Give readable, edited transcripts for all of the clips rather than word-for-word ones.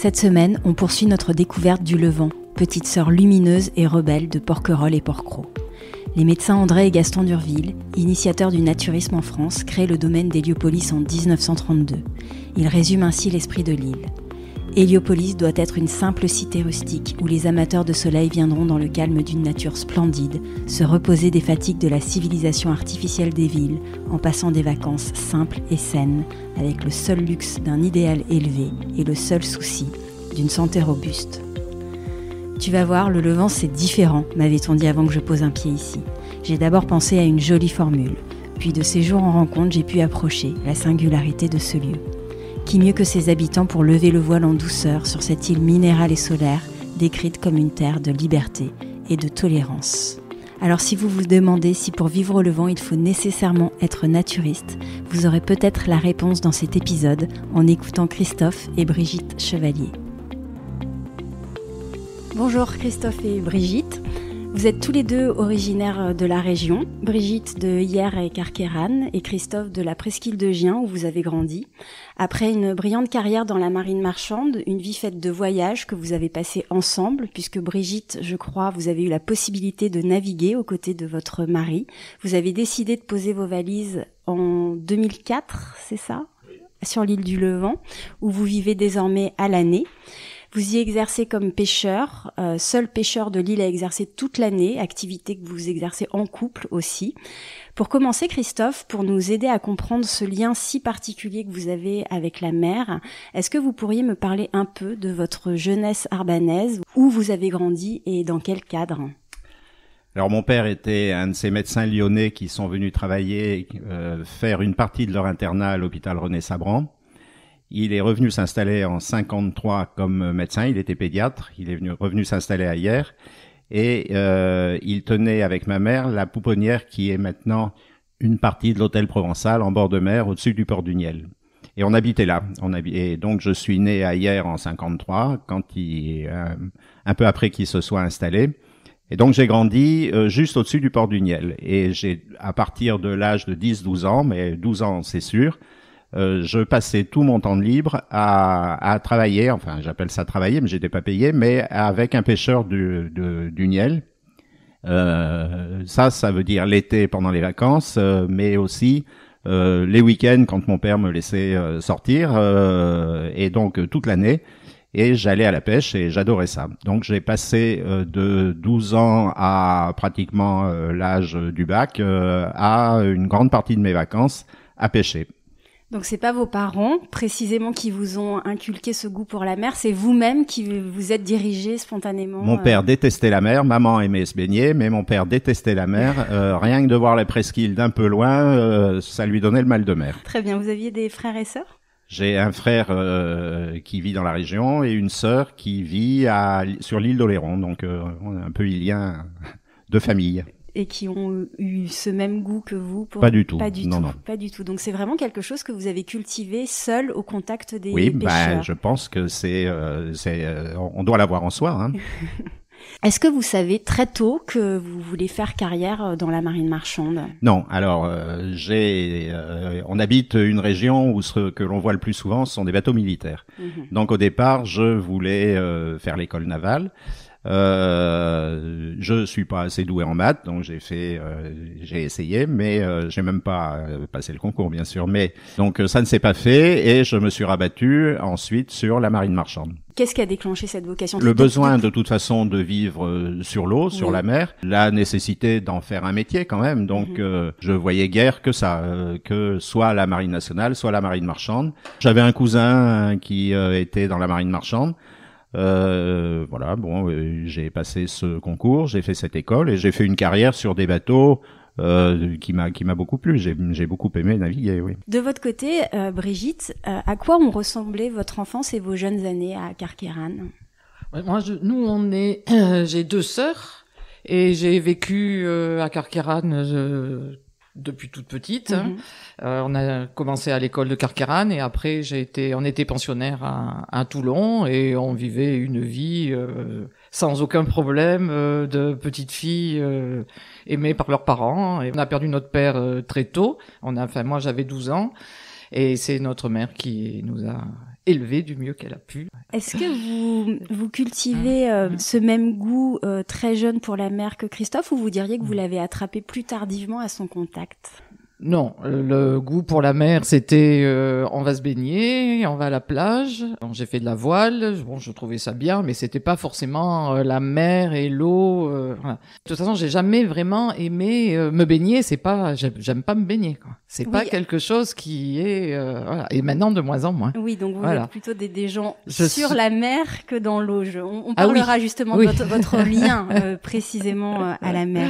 Cette semaine, on poursuit notre découverte du Levant, petite sœur lumineuse et rebelle de Porquerolles et Porquerolles. Les médecins André et Gaston d'Urville, initiateurs du naturisme en France, créent le domaine d'Héliopolis en 1932. Ils résument ainsi l'esprit de l'île. Héliopolis doit être une simple cité rustique où les amateurs de soleil viendront dans le calme d'une nature splendide, se reposer des fatigues de la civilisation artificielle des villes, en passant des vacances simples et saines, avec le seul luxe d'un idéal élevé et le seul souci d'une santé robuste. Tu vas voir, le Levant c'est différent, m'avait-on dit avant que je pose un pied ici. J'ai d'abord pensé à une jolie formule, puis de séjour en rencontre j'ai pu approcher la singularité de ce lieu. Qui mieux que ses habitants pour lever le voile en douceur sur cette île minérale et solaire, décrite comme une terre de liberté et de tolérance. Alors si vous vous demandez si pour vivre au Levant il faut nécessairement être naturiste, vous aurez peut-être la réponse dans cet épisode en écoutant Christophe et Brigitte Chevalier. Bonjour Christophe et Brigitte. Vous êtes tous les deux originaires de la région, Brigitte de Hyères et Carqueiranne et Christophe de la presqu'île de Gien où vous avez grandi. Après une brillante carrière dans la marine marchande, une vie faite de voyages que vous avez passé ensemble, puisque Brigitte, je crois, vous avez eu la possibilité de naviguer aux côtés de votre mari. Vous avez décidé de poser vos valises en 2004, c'est ça ? Sur l'île du Levant, où vous vivez désormais à l'année. Vous y exercez comme pêcheur, seul pêcheur de l'île à exercer toute l'année, activité que vous exercez en couple aussi. Pour commencer, Christophe, pour nous aider à comprendre ce lien si particulier que vous avez avec la mer, est-ce que vous pourriez me parler un peu de votre jeunesse arbanaise, où vous avez grandi et dans quel cadre ? Alors mon père était un de ces médecins lyonnais qui sont venus travailler, faire une partie de leur internat à l'hôpital René-Sabran. Il est revenu s'installer en 53 comme médecin, il était pédiatre, il est revenu s'installer à Hyères et il tenait avec ma mère la pouponnière qui est maintenant une partie de l'hôtel Provençal en bord de mer au-dessus du port du Niel. Et on habitait là, et donc je suis né à Hyères en 53, un peu après qu'il se soit installé. Et donc j'ai grandi juste au-dessus du port du Niel et j'ai à partir de l'âge de 10-12 ans, mais 12 ans c'est sûr, je passais tout mon temps de libre à travailler, enfin j'appelle ça travailler, mais j'étais pas payé, mais avec un pêcheur du Niel. Ça veut dire l'été pendant les vacances, mais aussi les week-ends quand mon père me laissait sortir, et donc toute l'année. Et j'allais à la pêche et j'adorais ça. Donc j'ai passé de 12 ans à pratiquement l'âge du bac à une grande partie de mes vacances à pêcher. Donc c'est pas vos parents précisément qui vous ont inculqué ce goût pour la mer, c'est vous-même qui vous êtes dirigé spontanément. Mon père détestait la mer, maman aimait se baigner, mais mon père détestait la mer. Rien que de voir la presqu'île d'un peu loin, ça lui donnait le mal de mer. Très bien, vous aviez des frères et sœurs ? J'ai un frère qui vit dans la région et une sœur qui vit sur l'île d'Oléron, donc on a un peu les liens de famille. Et qui ont eu ce même goût que vous pour... Pas du tout. Pas du tout. Non. Pas du tout. Donc c'est vraiment quelque chose que vous avez cultivé seul au contact des pêcheurs. Oui, je pense que on doit l'avoir en soi. Hein. Est-ce que vous savez très tôt que vous voulez faire carrière dans la marine marchande ? Non. Alors, on habite une région où ce que l'on voit le plus souvent, ce sont des bateaux militaires. Donc au départ, je voulais faire l'école navale. Je suis pas assez doué en maths, donc j'ai essayé, mais j'ai même pas passé le concours, bien sûr. Mais donc ça ne s'est pas fait, et je me suis rabattu ensuite sur la marine marchande. Qu'est-ce qui a déclenché cette vocation ? Le besoin de toute façon de vivre sur l'eau, sur la mer, la nécessité d'en faire un métier quand même. Donc je voyais guère que ça, que soit la marine nationale, soit la marine marchande. J'avais un cousin qui était dans la marine marchande. Voilà, bon, j'ai passé ce concours, j'ai fait cette école et j'ai fait une carrière sur des bateaux qui m'a beaucoup plu. J'ai beaucoup aimé naviguer, oui. De votre côté, Brigitte, à quoi ont ressemblé votre enfance et vos jeunes années à Carqueiranne ? Moi, j'ai 2 sœurs et j'ai vécu à Carqueiranne depuis toute petite. On a commencé à l'école de Carqueiranne et après on était pensionnaire à Toulon et on vivait une vie sans aucun problème de petites filles aimées par leurs parents. Et on a perdu notre père très tôt. Moi j'avais 12 ans. Et c'est notre mère qui nous a élevés du mieux qu'elle a pu. Est-ce que vous cultivez ce même goût très jeune pour la mer que Christophe, ou vous diriez que vous l'avez attrapé plus tardivement à son contact ? Non, le goût pour la mer, c'était on va se baigner, on va à la plage. Bon, j'ai fait de la voile, bon, je trouvais ça bien, mais c'était pas forcément la mer et l'eau. Voilà. De toute façon, j'ai jamais vraiment aimé me baigner. C'est pas, j'aime pas me baigner, quoi. C'est pas quelque chose qui est, voilà. Et maintenant de moins en moins. Oui, donc vous êtes plutôt des gens sur suis... la mer que dans l'eau. On parlera justement de votre lien précisément à la mer.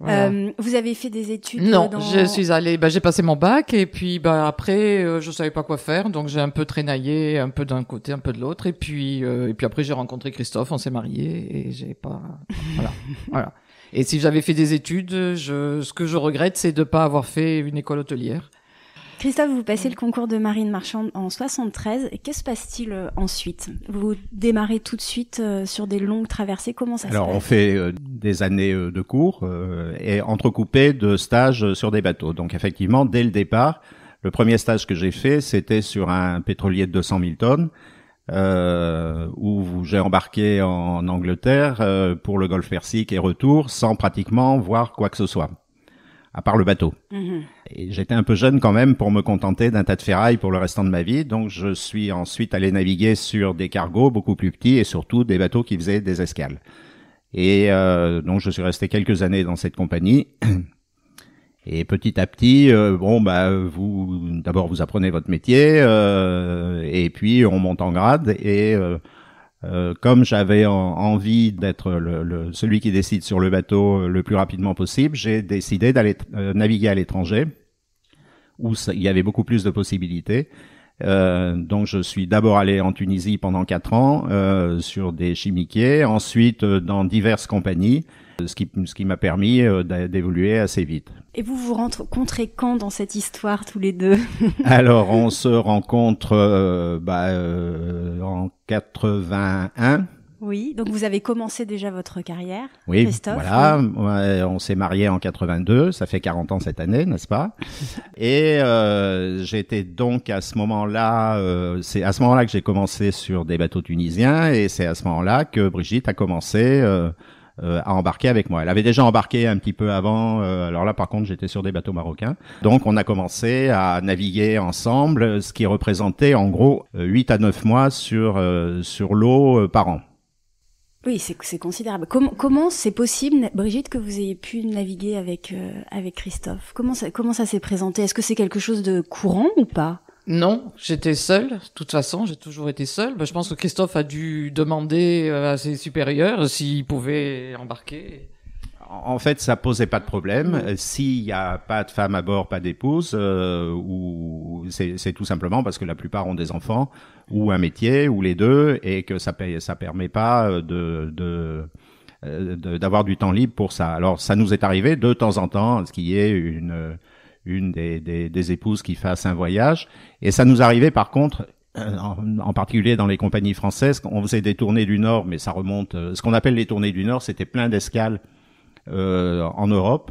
Voilà. Vous avez fait des études? Non, je suis allée, j'ai passé mon bac et puis après je savais pas quoi faire, donc j'ai un peu traînaillé, un peu d'un côté, un peu de l'autre, et puis après j'ai rencontré Christophe, on s'est mariés et j'ai pas, voilà. Et si j'avais fait des études, ce que je regrette, c'est de pas avoir fait une école hôtelière. Christophe, vous passez le concours de marine marchande en 73. Et que se passe-t-il ensuite? Vous démarrez tout de suite sur des longues traversées. Comment ça se passe? Alors, on fait des années de cours et entrecoupées de stages sur des bateaux. Donc, effectivement, dès le départ, le premier stage que j'ai fait, c'était sur un pétrolier de 200 000 tonnes où j'ai embarqué en Angleterre pour le Golfe Persique et retour sans pratiquement voir quoi que ce soit, à part le bateau. Mmh. Et j'étais un peu jeune quand même pour me contenter d'un tas de ferraille pour le restant de ma vie, donc je suis ensuite allé naviguer sur des cargos beaucoup plus petits et surtout des bateaux qui faisaient des escales. Et donc je suis resté quelques années dans cette compagnie. Et petit à petit, d'abord vous apprenez votre métier, et puis on monte en grade. Et comme j'avais envie d'être celui qui décide sur le bateau le plus rapidement possible, j'ai décidé d'aller naviguer à l'étranger, où il y avait beaucoup plus de possibilités. Donc je suis d'abord allé en Tunisie pendant 4 ans sur des chimiquiers, ensuite dans diverses compagnies, ce qui m'a permis d'évoluer assez vite. Et vous vous rencontrez quand dans cette histoire tous les deux? Alors on se rencontre en 81. Oui, donc vous avez commencé déjà votre carrière, oui, Christophe. Voilà, oui. On s'est mariés en 82, ça fait 40 ans cette année, n'est-ce pas? Et j'étais donc à ce moment-là, c'est à ce moment-là que j'ai commencé sur des bateaux tunisiens, et c'est à ce moment-là que Brigitte a commencé à embarquer avec moi. Elle avait déjà embarqué un petit peu avant, alors là par contre j'étais sur des bateaux marocains. Donc on a commencé à naviguer ensemble, ce qui représentait en gros 8 à 9 mois sur l'eau par an. Oui, c'est considérable. Comment c'est possible, Brigitte, que vous ayez pu naviguer avec Christophe? Comment ça s'est présenté? Est-ce que c'est quelque chose de courant ou pas? Non, j'étais seule. De toute façon, j'ai toujours été seule. Je pense que Christophe a dû demander à ses supérieurs s'il pouvait embarquer. En fait, ça posait pas de problème. S'il y a pas de femme à bord, pas d'épouse, ou c'est tout simplement parce que la plupart ont des enfants ou un métier ou les deux, et que ça permet pas d'avoir du temps libre pour ça. Alors, ça nous est arrivé de temps en temps, ce qui est une des épouses qui fasse un voyage, et ça nous arrivait par contre. En particulier dans les compagnies françaises, on faisait des tournées du Nord, mais ça remonte. Ce qu'on appelle les tournées du Nord, c'était plein d'escales en Europe,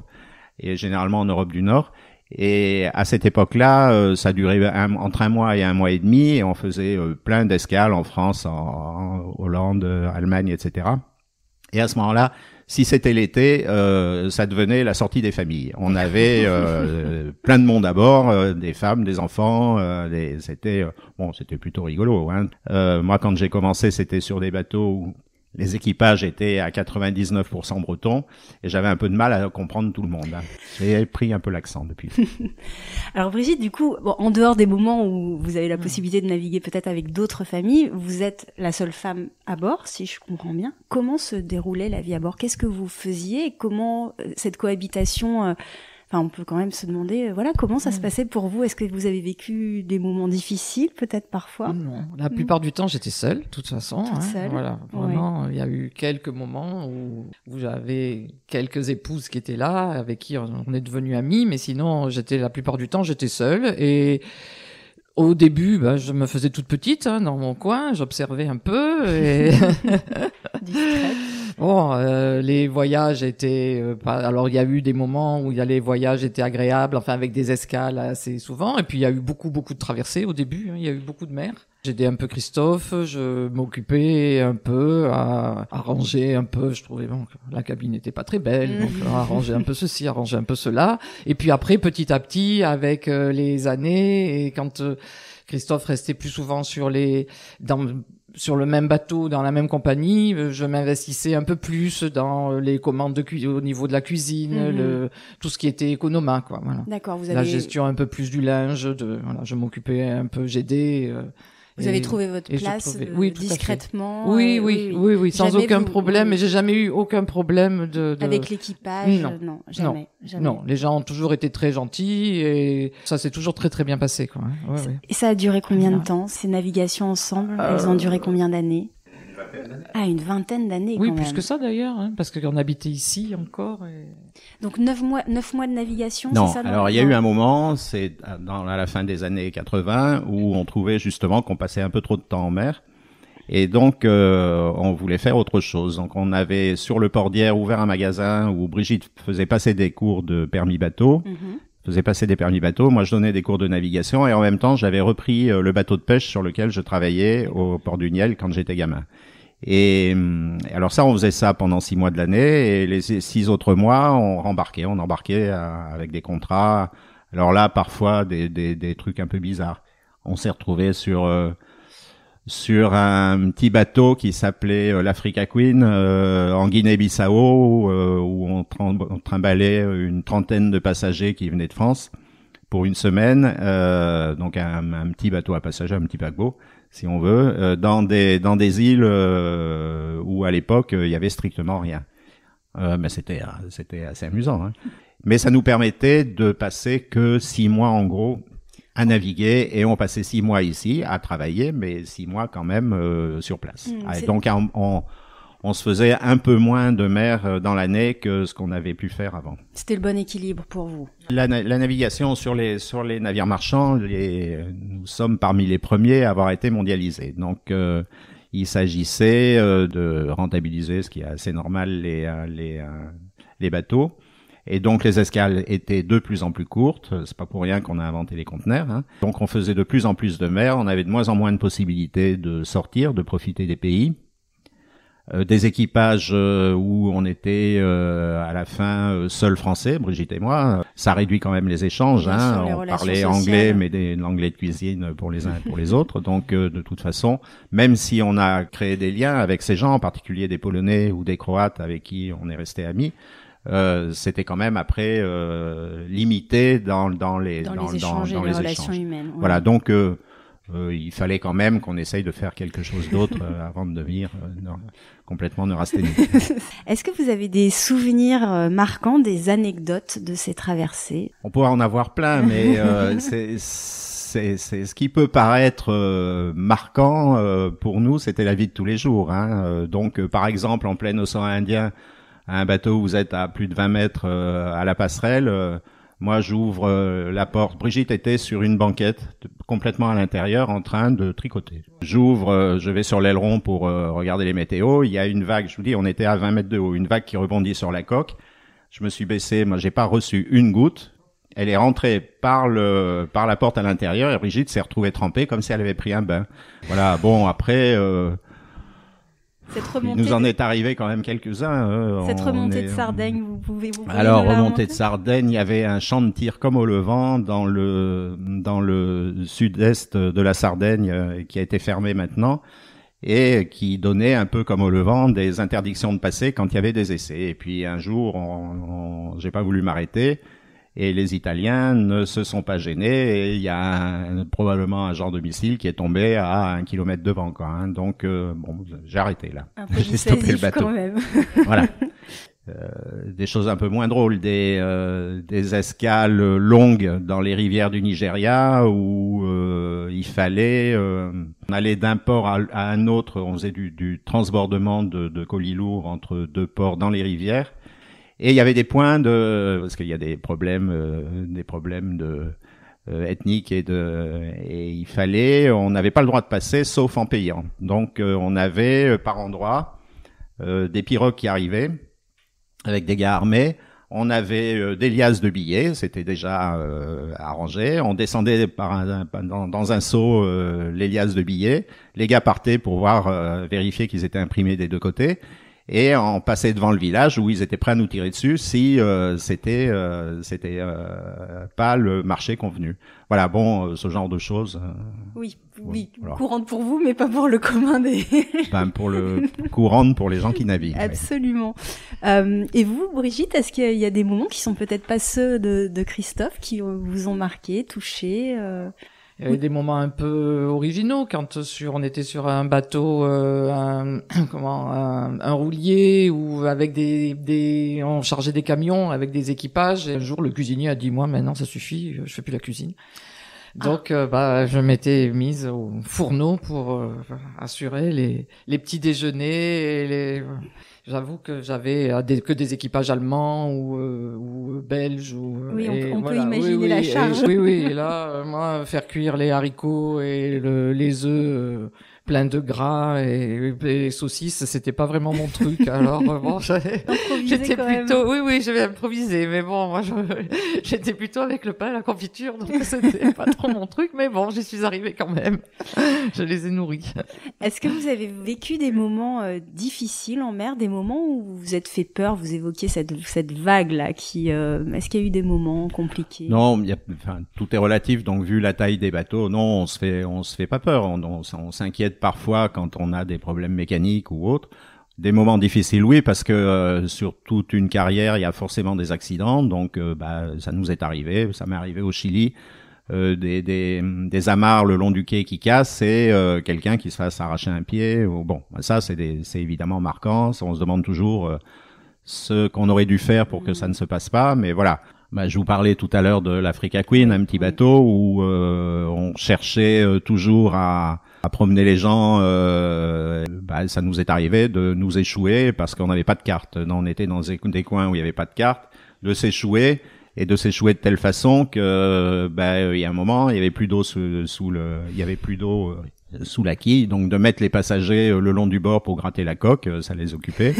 et généralement en Europe du Nord. Et à cette époque-là, ça durait entre 1 mois et 1 mois et demi, et on faisait plein d'escales en France, en Hollande, Allemagne, etc. Et à ce moment-là, si c'était l'été, ça devenait la sortie des familles. On avait plein de monde à bord, des femmes, des enfants, c'était plutôt rigolo, hein. Moi, quand j'ai commencé, c'était sur des bateaux où les équipages étaient à 99% bretons, et j'avais un peu de mal à comprendre tout le monde, hein. J'ai pris un peu l'accent depuis. Alors Brigitte, du coup, en dehors des moments où vous avez la possibilité de naviguer peut-être avec d'autres familles, vous êtes la seule femme à bord, si je comprends bien. Comment se déroulait la vie à bord? Qu'est-ce que vous faisiez et comment cette cohabitation on peut quand même se demander, comment ça se passait pour vous? Est-ce que vous avez vécu des moments difficiles, peut-être parfois? Non, la plupart du temps, j'étais seule, de toute façon. Seule. Voilà, vraiment, il y a eu quelques moments où j'avais quelques épouses qui étaient là, avec qui on est devenus amis, mais sinon, la plupart du temps, j'étais seule. Et Au début, je me faisais toute petite dans mon coin, j'observais un peu et Discrète. bon, les voyages étaient pas. Alors il y a eu des moments où les voyages étaient agréables, enfin avec des escales assez souvent, et puis il y a eu beaucoup de traversées au début. Il y a eu beaucoup de mer. J'aidais un peu Christophe, je m'occupais un peu à ranger un peu. Je trouvais que la cabine n'était pas très belle, donc à ranger un peu ceci, à ranger un peu cela. Et puis après, petit à petit, avec les années, et quand Christophe restait plus souvent sur le même bateau, dans la même compagnie, je m'investissais un peu plus dans les commandes au niveau de la cuisine, tout ce qui était économa, quoi. Voilà. D'accord, La gestion un peu plus du linge, je m'occupais un peu, j'aidais. Vous avez trouvé votre place oui, discrètement. Oui, sans jamais aucun problème. Mais j'ai jamais eu aucun problème avec l'équipage. Non, jamais. Non, les gens ont toujours été très gentils et ça s'est toujours très très bien passé, quoi. Et ça a duré combien de temps, ces navigations ensemble? Elles ont duré combien d'années? Une vingtaine d'années. Oui, quand plus même. que ça d'ailleurs, parce qu'on habitait ici encore. Donc 9 mois de navigation, non, c'est ça? Alors il y a eu un moment, c'est à la fin des années 80, où on trouvait justement qu'on passait un peu trop de temps en mer. Et donc, on voulait faire autre chose. Donc, on avait sur le port d'Hyères ouvert un magasin où Brigitte faisait passer des cours de permis bateau. Faisait passer des permis bateau. Moi, je donnais des cours de navigation et en même temps, j'avais repris le bateau de pêche sur lequel je travaillais au port du Niel quand j'étais gamin. Et alors ça, on faisait ça pendant 6 mois de l'année et les 6 autres mois, on embarquait avec des contrats. Alors là, parfois des trucs un peu bizarres. On s'est retrouvé sur un petit bateau qui s'appelait l'Africa Queen en Guinée-Bissau où on trimballait une trentaine de passagers qui venaient de France pour une semaine, donc un petit bateau à passagers, un petit paquebot si on veut, dans des îles où à l'époque il y avait strictement rien. Mais c'était assez amusant, hein. Mais ça nous permettait de passer que 6 mois en gros à naviguer et on passait 6 mois ici à travailler, mais 6 mois quand même sur place. Et donc on se faisait un peu moins de mer dans l'année que ce qu'on avait pu faire avant. C'était le bon équilibre pour vous. La navigation sur les navires marchands, nous sommes parmi les premiers à avoir été mondialisés. Donc il s'agissait de rentabiliser, ce qui est assez normal, les bateaux. Et donc les escales étaient de plus en plus courtes. C'est pas pour rien qu'on a inventé les conteneurs, hein. Donc on faisait de plus en plus de mer. On avait de moins en moins de possibilités de sortir, de profiter des pays. Des équipages où on était à la fin seuls français, Brigitte et moi. Ça réduit quand même les échanges, hein. On parlait anglais, mais l'anglais de cuisine pour les uns et pour les autres. Donc de toute façon, même si on a créé des liens avec ces gens, en particulier des Polonais ou des Croates avec qui on est resté amis, c'était quand même après limité dans les relations humaines. Ouais. Voilà, donc il fallait quand même qu'on essaye de faire quelque chose d'autre avant de devenir complètement neurasthénique. Est-ce que vous avez des souvenirs marquants, des anecdotes de ces traversées? On pourrait en avoir plein, mais c'est ce qui peut paraître marquant pour nous, c'était la vie de tous les jours, hein. Donc par exemple en plein océan Indien, un bateau où vous êtes à plus de 20 mètres à la passerelle, moi j'ouvre la porte. Brigitte était sur une banquette complètement à l'intérieur en train de tricoter. J'ouvre, je vais sur l'aileron pour regarder les météos. Il y a une vague, je vous dis, on était à 20 mètres de haut, une vague qui rebondit sur la coque. Je me suis baissé, moi j'ai pas reçu une goutte. Elle est rentrée par la porte à l'intérieur et Brigitte s'est retrouvée trempée comme si elle avait pris un bain. Voilà, bon après... il nous en est arrivé quand même quelques-uns. Cette remontée de Sardaigne, vous pouvez Alors, remontée de Sardaigne, il y avait un champ de tir comme au Levant dans le sud-est de la Sardaigne qui a été fermé maintenant et qui donnait un peu comme au Levant des interdictions de passer quand il y avait des essais. Et puis un jour, j'ai pas voulu m'arrêter. Et les Italiens ne se sont pas gênés et il y a probablement un genre de missile qui est tombé à 1 kilomètre devant, quoi, hein. Donc bon, j'ai arrêté là. J'ai stoppé le bateau. Quand même. Voilà. Des choses un peu moins drôles, des escales longues dans les rivières du Nigeria où il fallait aller d'un port à un autre. On faisait du transbordement de colis lourds entre 2 ports dans les rivières. Et il y avait des points parce qu'il y a des problèmes ethnique et on n'avait pas le droit de passer sauf en payant. Donc on avait par endroit des pirogues qui arrivaient avec des gars armés. On avait des liasses de billets, c'était déjà arrangé. On descendait dans un seau les liasses de billets. Les gars partaient pour vérifier qu'ils étaient imprimés des deux côtés. Et on passait devant le village où ils étaient prêts à nous tirer dessus si c'était pas le marché convenu. Voilà, bon, ce genre de choses. Oui, voilà. Courante pour vous, mais pas pour le commun des. Courante pour les gens qui naviguent. Absolument. Et vous, Brigitte, est-ce qu'il y a des moments qui sont peut-être pas ceux de Christophe qui vous ont marqué, touché? Il y avait des moments un peu originaux quand on était sur un bateau, un roulier ou avec on chargeait des camions avec des équipages. Et un jour, le cuisinier a dit, moi, maintenant, ça suffit, je fais plus la cuisine. Donc, je m'étais mise au fourneau pour assurer les petits déjeuners. J'avoue que j'avais que des équipages allemands ou belges. Oui, on peut imaginer la charge. Et là, moi, faire cuire les haricots et les œufs pleins de gras et les saucisses, c'était pas vraiment mon truc. Alors bon, j'étais plutôt, j'avais improvisé, mais bon, moi, j'étais plutôt avec le pain et la confiture, donc c'était pas trop mon truc, mais bon, j'y suis arrivée quand même. Je les ai nourris. Est-ce que vous avez vécu des moments difficiles en mer, des moments où vous vous êtes fait peur? Vous évoquiez cette vague là est-ce qu'il y a eu des moments compliqués? Non, tout est relatif. Donc vu la taille des bateaux, non, on se fait pas peur. On s'inquiète parfois quand on a des problèmes mécaniques ou autres. Des moments difficiles, oui, parce que sur toute une carrière, il y a forcément des accidents. Donc ça nous est arrivé. Ça m'est arrivé au Chili. Des amarres le long du quai qui cassent et quelqu'un qui se fasse arracher un pied. Bon, ça c'est évidemment marquant. On se demande toujours ce qu'on aurait dû faire pour que ça ne se passe pas. Mais voilà. Je vous parlais tout à l'heure de l'Africa Queen, un petit bateau où on cherchait toujours à promener les gens. Ça nous est arrivé de nous échouer parce qu'on n'avait pas de carte. On était dans des coins où il n'y avait pas de carte, de s'échouer. Et de s'échouer de telle façon que il y a un moment il y avait plus d'eau sous la quille, donc de mettre les passagers le long du bord pour gratter la coque, ça les occupait.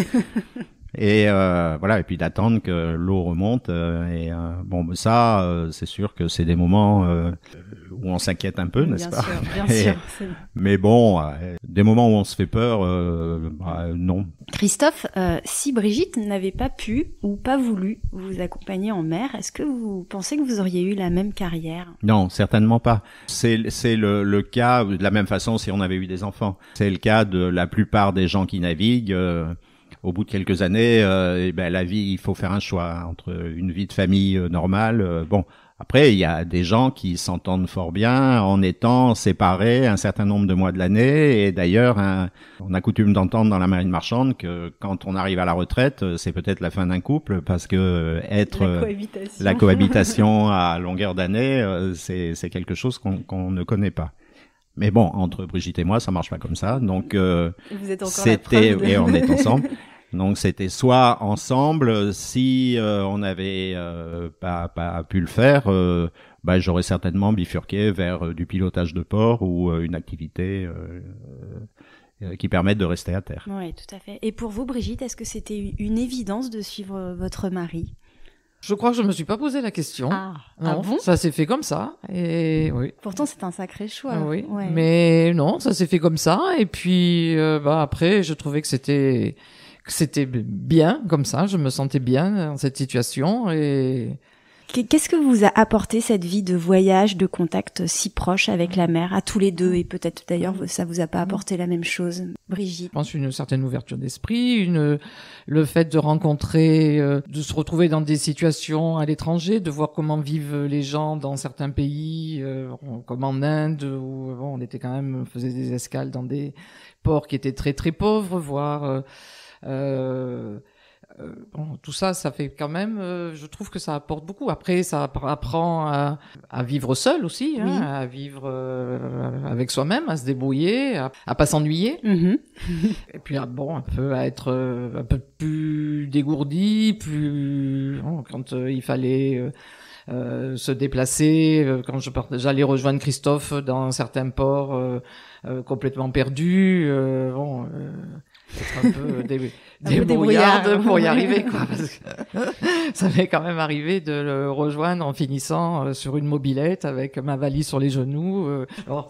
Et voilà, et puis d'attendre que l'eau remonte c'est sûr que c'est des moments où on s'inquiète un peu, n'est-ce pas? Bien sûr. Mais bon, des moments où on se fait peur, non. Christophe, si Brigitte n'avait pas pu ou pas voulu vous accompagner en mer, est-ce que vous pensez que vous auriez eu la même carrière? Non, certainement pas. C'est le cas de la même façon si on avait eu des enfants. C'est le cas de la plupart des gens qui naviguent. Au bout de quelques années, la vie, il faut faire un choix entre une vie de famille normale. Après, il y a des gens qui s'entendent fort bien en étant séparés un certain nombre de mois de l'année. Et d'ailleurs, on a coutume d'entendre dans la marine marchande que quand on arrive à la retraite, c'est peut-être la fin d'un couple parce que la cohabitation à longueur d'année, c'est quelque chose qu'on ne connaît pas. Mais bon, entre Brigitte et moi, ça marche pas comme ça. Donc, vous êtes encore et on est ensemble. Donc, c'était soit ensemble, si on n'avait pas pu le faire, j'aurais certainement bifurqué vers du pilotage de port ou une activité qui permette de rester à terre. Oui, tout à fait. Et pour vous, Brigitte, est-ce que c'était une évidence de suivre votre mari? Je crois que je me suis pas posé la question. Non, bon? Ça s'est fait comme ça. Et oui. Pourtant, c'est un sacré choix. Oui. Ouais. Mais non, ça s'est fait comme ça. Et puis, après, je trouvais que c'était bien comme ça. Je me sentais bien dans cette situation. Et qu'est-ce que vous a apporté cette vie de voyage, de contact si proche avec la mer, à tous les deux? Et peut-être d'ailleurs, ça vous a pas apporté la même chose, Brigitte? Je pense une certaine ouverture d'esprit, le fait de rencontrer, de se retrouver dans des situations à l'étranger, de voir comment vivent les gens dans certains pays, comme en Inde, où on était quand même, on faisait des escales dans des ports qui étaient très très pauvres, voire tout ça, ça fait quand même, je trouve que ça apporte beaucoup. Après, ça apprend à vivre seul aussi, oui. À vivre avec soi-même, à se débrouiller, à pas s'ennuyer. Mm-hmm. Et puis, un peu à être un peu plus dégourdi, quand il fallait se déplacer. Quand j'allais rejoindre Christophe dans certains ports complètement perdus, être un peu débrouillarde pour y arriver, quoi. Parce que ça m'est quand même arrivé de le rejoindre en finissant sur une mobilette avec ma valise sur les genoux.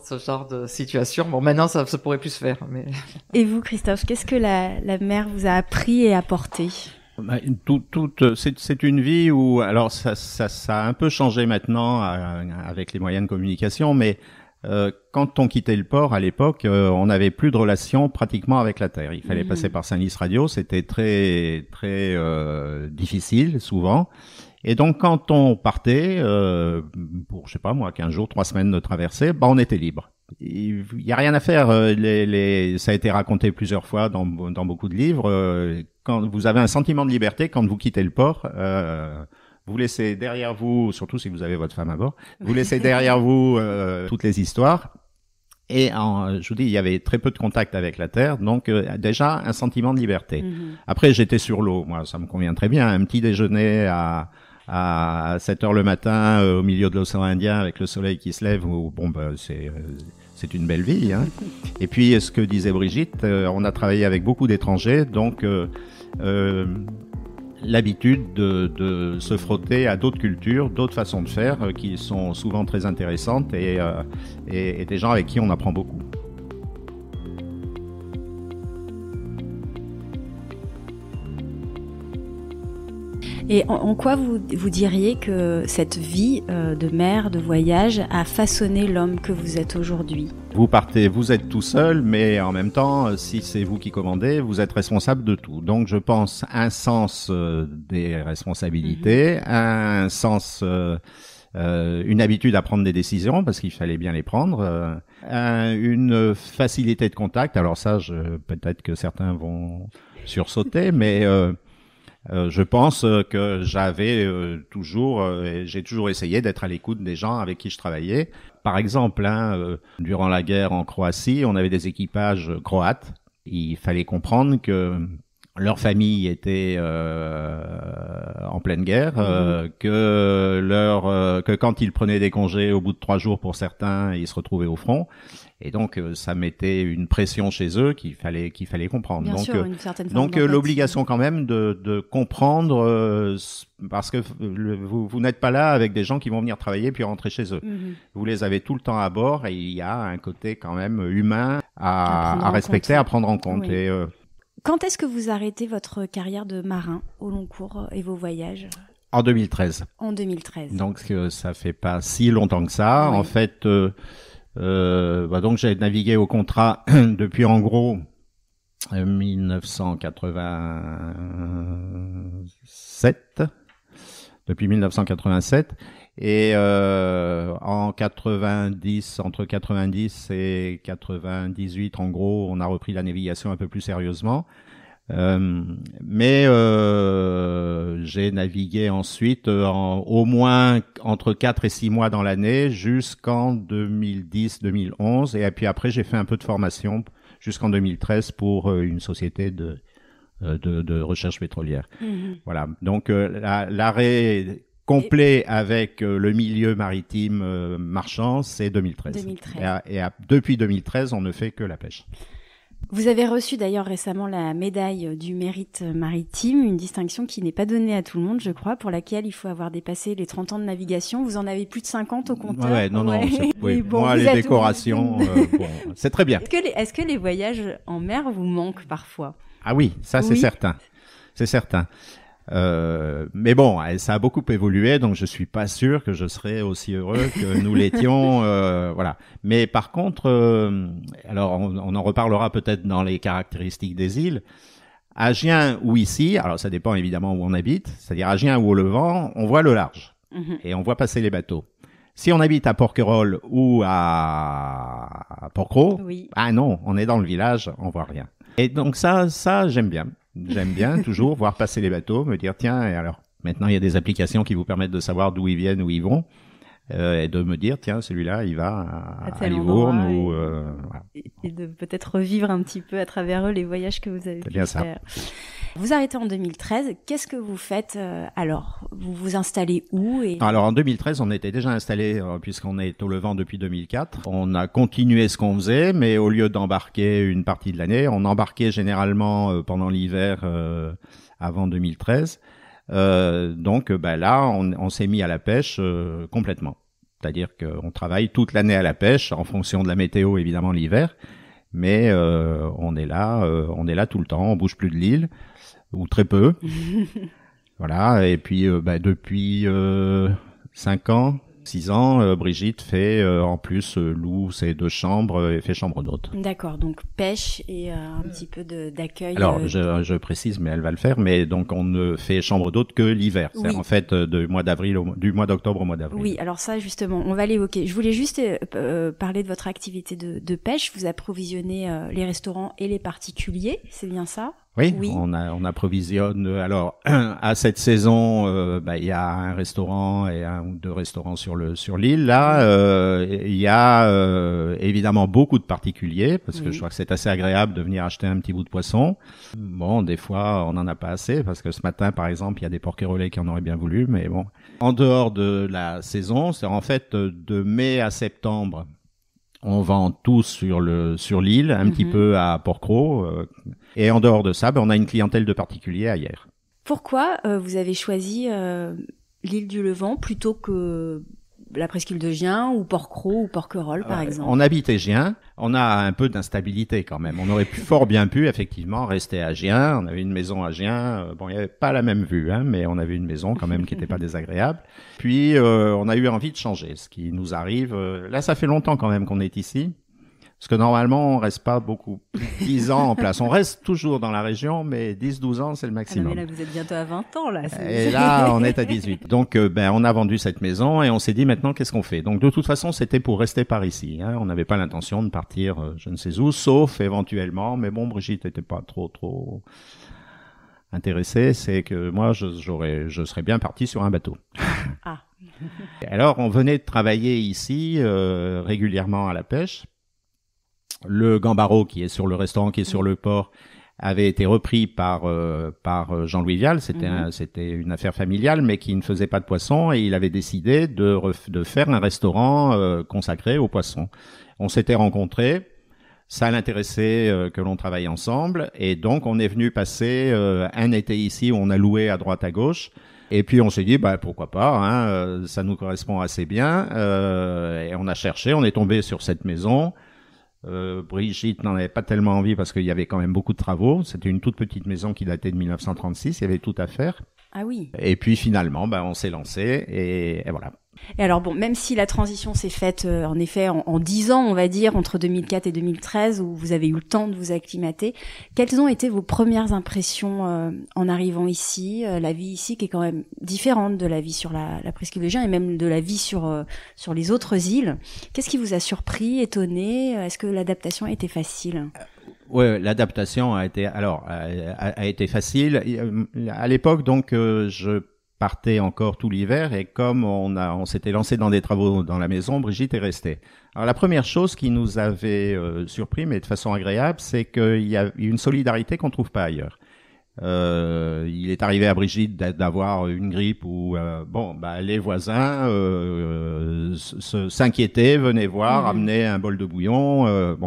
Ce genre de situation. Bon, maintenant, ça pourrait plus se faire. Mais... Et vous, Christophe, qu'est-ce que la mer vous a appris et apporté ? C'est une vie où, alors ça a un peu changé maintenant avec les moyens de communication, mais quand on quittait le port à l'époque, on n'avait plus de relation pratiquement avec la terre. Il fallait passer par Saint-Lys Radio, c'était très très difficile souvent. Et donc quand on partait pour je sais pas moi 15 jours, 3 semaines de traversée, on était libre. Il y a rien à faire. Ça a été raconté plusieurs fois dans beaucoup de livres. Quand vous avez un sentiment de liberté quand vous quittez le port. Vous laissez derrière vous, surtout si vous avez votre femme à bord, vous laissez derrière vous toutes les histoires. Et je vous dis, il y avait très peu de contact avec la terre, donc déjà un sentiment de liberté. Après, j'étais sur l'eau, moi, ça me convient très bien. Un petit déjeuner à 7 heures le matin au milieu de l'océan Indien avec le soleil qui se lève, c'est une belle vie. Hein. Et puis, ce que disait Brigitte, on a travaillé avec beaucoup d'étrangers, donc l'habitude de se frotter à d'autres cultures, d'autres façons de faire qui sont souvent très intéressantes et des gens avec qui on apprend beaucoup. Et en quoi vous diriez que cette vie de mer, de voyage, a façonné l'homme que vous êtes aujourd'hui ? Vous êtes tout seul, mais en même temps, si c'est vous qui commandez, vous êtes responsable de tout. Donc, je pense un sens des responsabilités, un sens, une habitude à prendre des décisions parce qu'il fallait bien les prendre, une facilité de contact. Alors ça, peut-être que certains vont sursauter, mais je pense que j'ai toujours essayé d'être à l'écoute des gens avec qui je travaillais. Par exemple, durant la guerre en Croatie, on avait des équipages croates. Il fallait comprendre que leur famille était en pleine guerre, que quand ils prenaient des congés au bout de 3 jours pour certains, ils se retrouvaient au front. Et donc ça mettait une pression chez eux qu'il fallait comprendre. Bien donc sûr, une certaine forme l'obligation quand même de comprendre parce que vous n'êtes pas là avec des gens qui vont venir travailler puis rentrer chez eux. Vous les avez tout le temps à bord et il y a un côté quand même humain à respecter, à prendre en compte. Oui. Et quand est-ce que vous arrêtez votre carrière de marin au long cours et vos voyages ? En 2013. En 2013. Donc ça fait pas si longtemps que ça. Oui. En fait, donc j'ai navigué au contrat depuis en gros 1987. Depuis 1987. Et en 90, entre 90 et 98, en gros, on a repris la navigation un peu plus sérieusement. Mais j'ai navigué ensuite au moins entre 4 et 6 mois dans l'année jusqu'en 2010-2011 et puis après j'ai fait un peu de formation jusqu'en 2013 pour une société de recherche pétrolière. Voilà. Donc l'arrêt complet avec le milieu maritime marchand, c'est 2013. Et depuis 2013, on ne fait que la pêche. Vous avez reçu d'ailleurs récemment la médaille du mérite maritime, une distinction qui n'est pas donnée à tout le monde, je crois, pour laquelle il faut avoir dépassé les 30 ans de navigation. Vous en avez plus de 50 au compteur. Ouais, non. Oui, bon, moi, les décorations, c'est très bien. Est-ce que les voyages en mer vous manquent parfois ? Ah oui, ça c'est certain. C'est certain. Mais bon, ça a beaucoup évolué, donc je suis pas sûr que je serais aussi heureux que nous l'étions, voilà. Mais par contre, alors on en reparlera peut-être dans les caractéristiques des îles. À Gien ou ici, alors ça dépend évidemment où on habite, c'est-à-dire à Gien ou au Levant, on voit le large et on voit passer les bateaux. Si on habite à Porquerolles ou à Porquerolles, ah non, on est dans le village, on voit rien. Et donc ça j'aime bien. J'aime bien toujours voir passer les bateaux, me dire tiens, et alors maintenant il y a des applications qui vous permettent de savoir d'où ils viennent, où ils vont. et de me dire tiens celui-là il va à Livourne ou voilà. Et de peut-être revivre un petit peu à travers eux les voyages que vous avez pu faire. Ça. Vous arrêtez en 2013. Qu'est-ce que vous faites alors? Vous vous installez où Alors en 2013, on était déjà installé puisqu'on est au Levant depuis 2004. On a continué ce qu'on faisait, mais au lieu d'embarquer une partie de l'année, on embarquait généralement pendant l'hiver avant 2013. Donc là, on s'est mis à la pêche complètement. C'est-à-dire qu'on travaille toute l'année à la pêche en fonction de la météo, évidemment l'hiver, mais on est là tout le temps. On bouge plus de l'île. Ou très peu. Voilà. Et puis, depuis 5 ans, 6 ans, Brigitte fait, en plus, loue ses 2 chambres et fait chambre d'hôte. D'accord. Donc, pêche et un petit peu d'accueil. Alors, je précise, mais elle va le faire. Mais donc, on ne fait chambre d'hôte que l'hiver. Oui. C'est en fait du mois d'octobre au mois d'avril. Oui. Alors ça, justement, on va l'évoquer. Je voulais juste parler de votre activité de pêche. Vous approvisionnez les restaurants et les particuliers. C'est bien ça? Oui, on approvisionne. Alors, à cette saison, il y a un restaurant et 1 ou 2 restaurants sur l'île. Là, il y a évidemment beaucoup de particuliers parce que je crois que c'est assez agréable de venir acheter un petit bout de poisson. Bon, des fois, on n'en a pas assez parce que ce matin, par exemple, il y a des porquerolles qui en auraient bien voulu, mais bon. En dehors de la saison, c'est en fait de mai à septembre. On vend tout sur l'île, un petit peu à Port-Cros. Et en dehors de ça, on a une clientèle de particuliers ailleurs. Pourquoi vous avez choisi l'île du Levant plutôt que la presqu'île de Gien ou Port-Cros ou Porquerolles, par exemple? On habite à Gien. On a un peu d'instabilité quand même. On aurait fort bien pu, effectivement, rester à Gien. On avait une maison à Gien. Il n'y avait pas la même vue, mais on avait une maison quand même qui n'était pas désagréable. Puis, on a eu envie de changer, ce qui nous arrive. Là, ça fait longtemps quand même qu'on est ici. Parce que normalement, on reste pas beaucoup, 10 ans en place. On reste toujours dans la région, mais 10-12 ans, c'est le maximum. Ah non, mais là, vous êtes bientôt à 20 ans, là. Et là, on est à 18. Donc, on a vendu cette maison et on s'est dit maintenant, qu'est-ce qu'on fait? Donc, de toute façon, c'était pour rester par ici. On n'avait pas l'intention de partir je ne sais où, sauf éventuellement. Mais bon, Brigitte n'était pas trop intéressée. C'est que moi, je serais bien parti sur un bateau. Ah. Alors, on venait de travailler ici régulièrement à la pêche. Le gambaro qui est sur le restaurant, qui est sur le port, avait été repris par Jean-Louis Vial. C'était une affaire familiale, mais qui ne faisait pas de poisson, et il avait décidé de faire un restaurant consacré aux poissons. On s'était rencontrés, ça l'intéressait que l'on travaille ensemble, et donc on est venu passer un été ici où on a loué à droite à gauche. Et puis on s'est dit pourquoi pas, ça nous correspond assez bien, et on a cherché, on est tombé sur cette maison. Brigitte n'en avait pas tellement envie parce qu'il y avait quand même beaucoup de travaux. C'était une toute petite maison qui datait de 1936, il y avait tout à faire. Ah oui. Et puis finalement, on s'est lancé et voilà. Et alors bon, même si la transition s'est faite en effet en 10 ans, on va dire, entre 2004 et 2013, où vous avez eu le temps de vous acclimater, quelles ont été vos premières impressions en arrivant ici, la vie ici qui est quand même différente de la vie sur la presqu'île de Gien et même de la vie sur les autres îles. Qu'est-ce qui vous a surpris, étonné? Est-ce que l'adaptation a été facile? Ouais, l'adaptation a été facile. À l'époque, donc, je partais encore tout l'hiver, et comme on s'était lancé dans des travaux dans la maison, Brigitte est restée. Alors la première chose qui nous avait surpris, mais de façon agréable, c'est qu'il y a une solidarité qu'on trouve pas ailleurs. Il est arrivé à Brigitte d'avoir une grippe où les voisins s'inquiétaient, venaient voir, amenaient un bol de bouillon.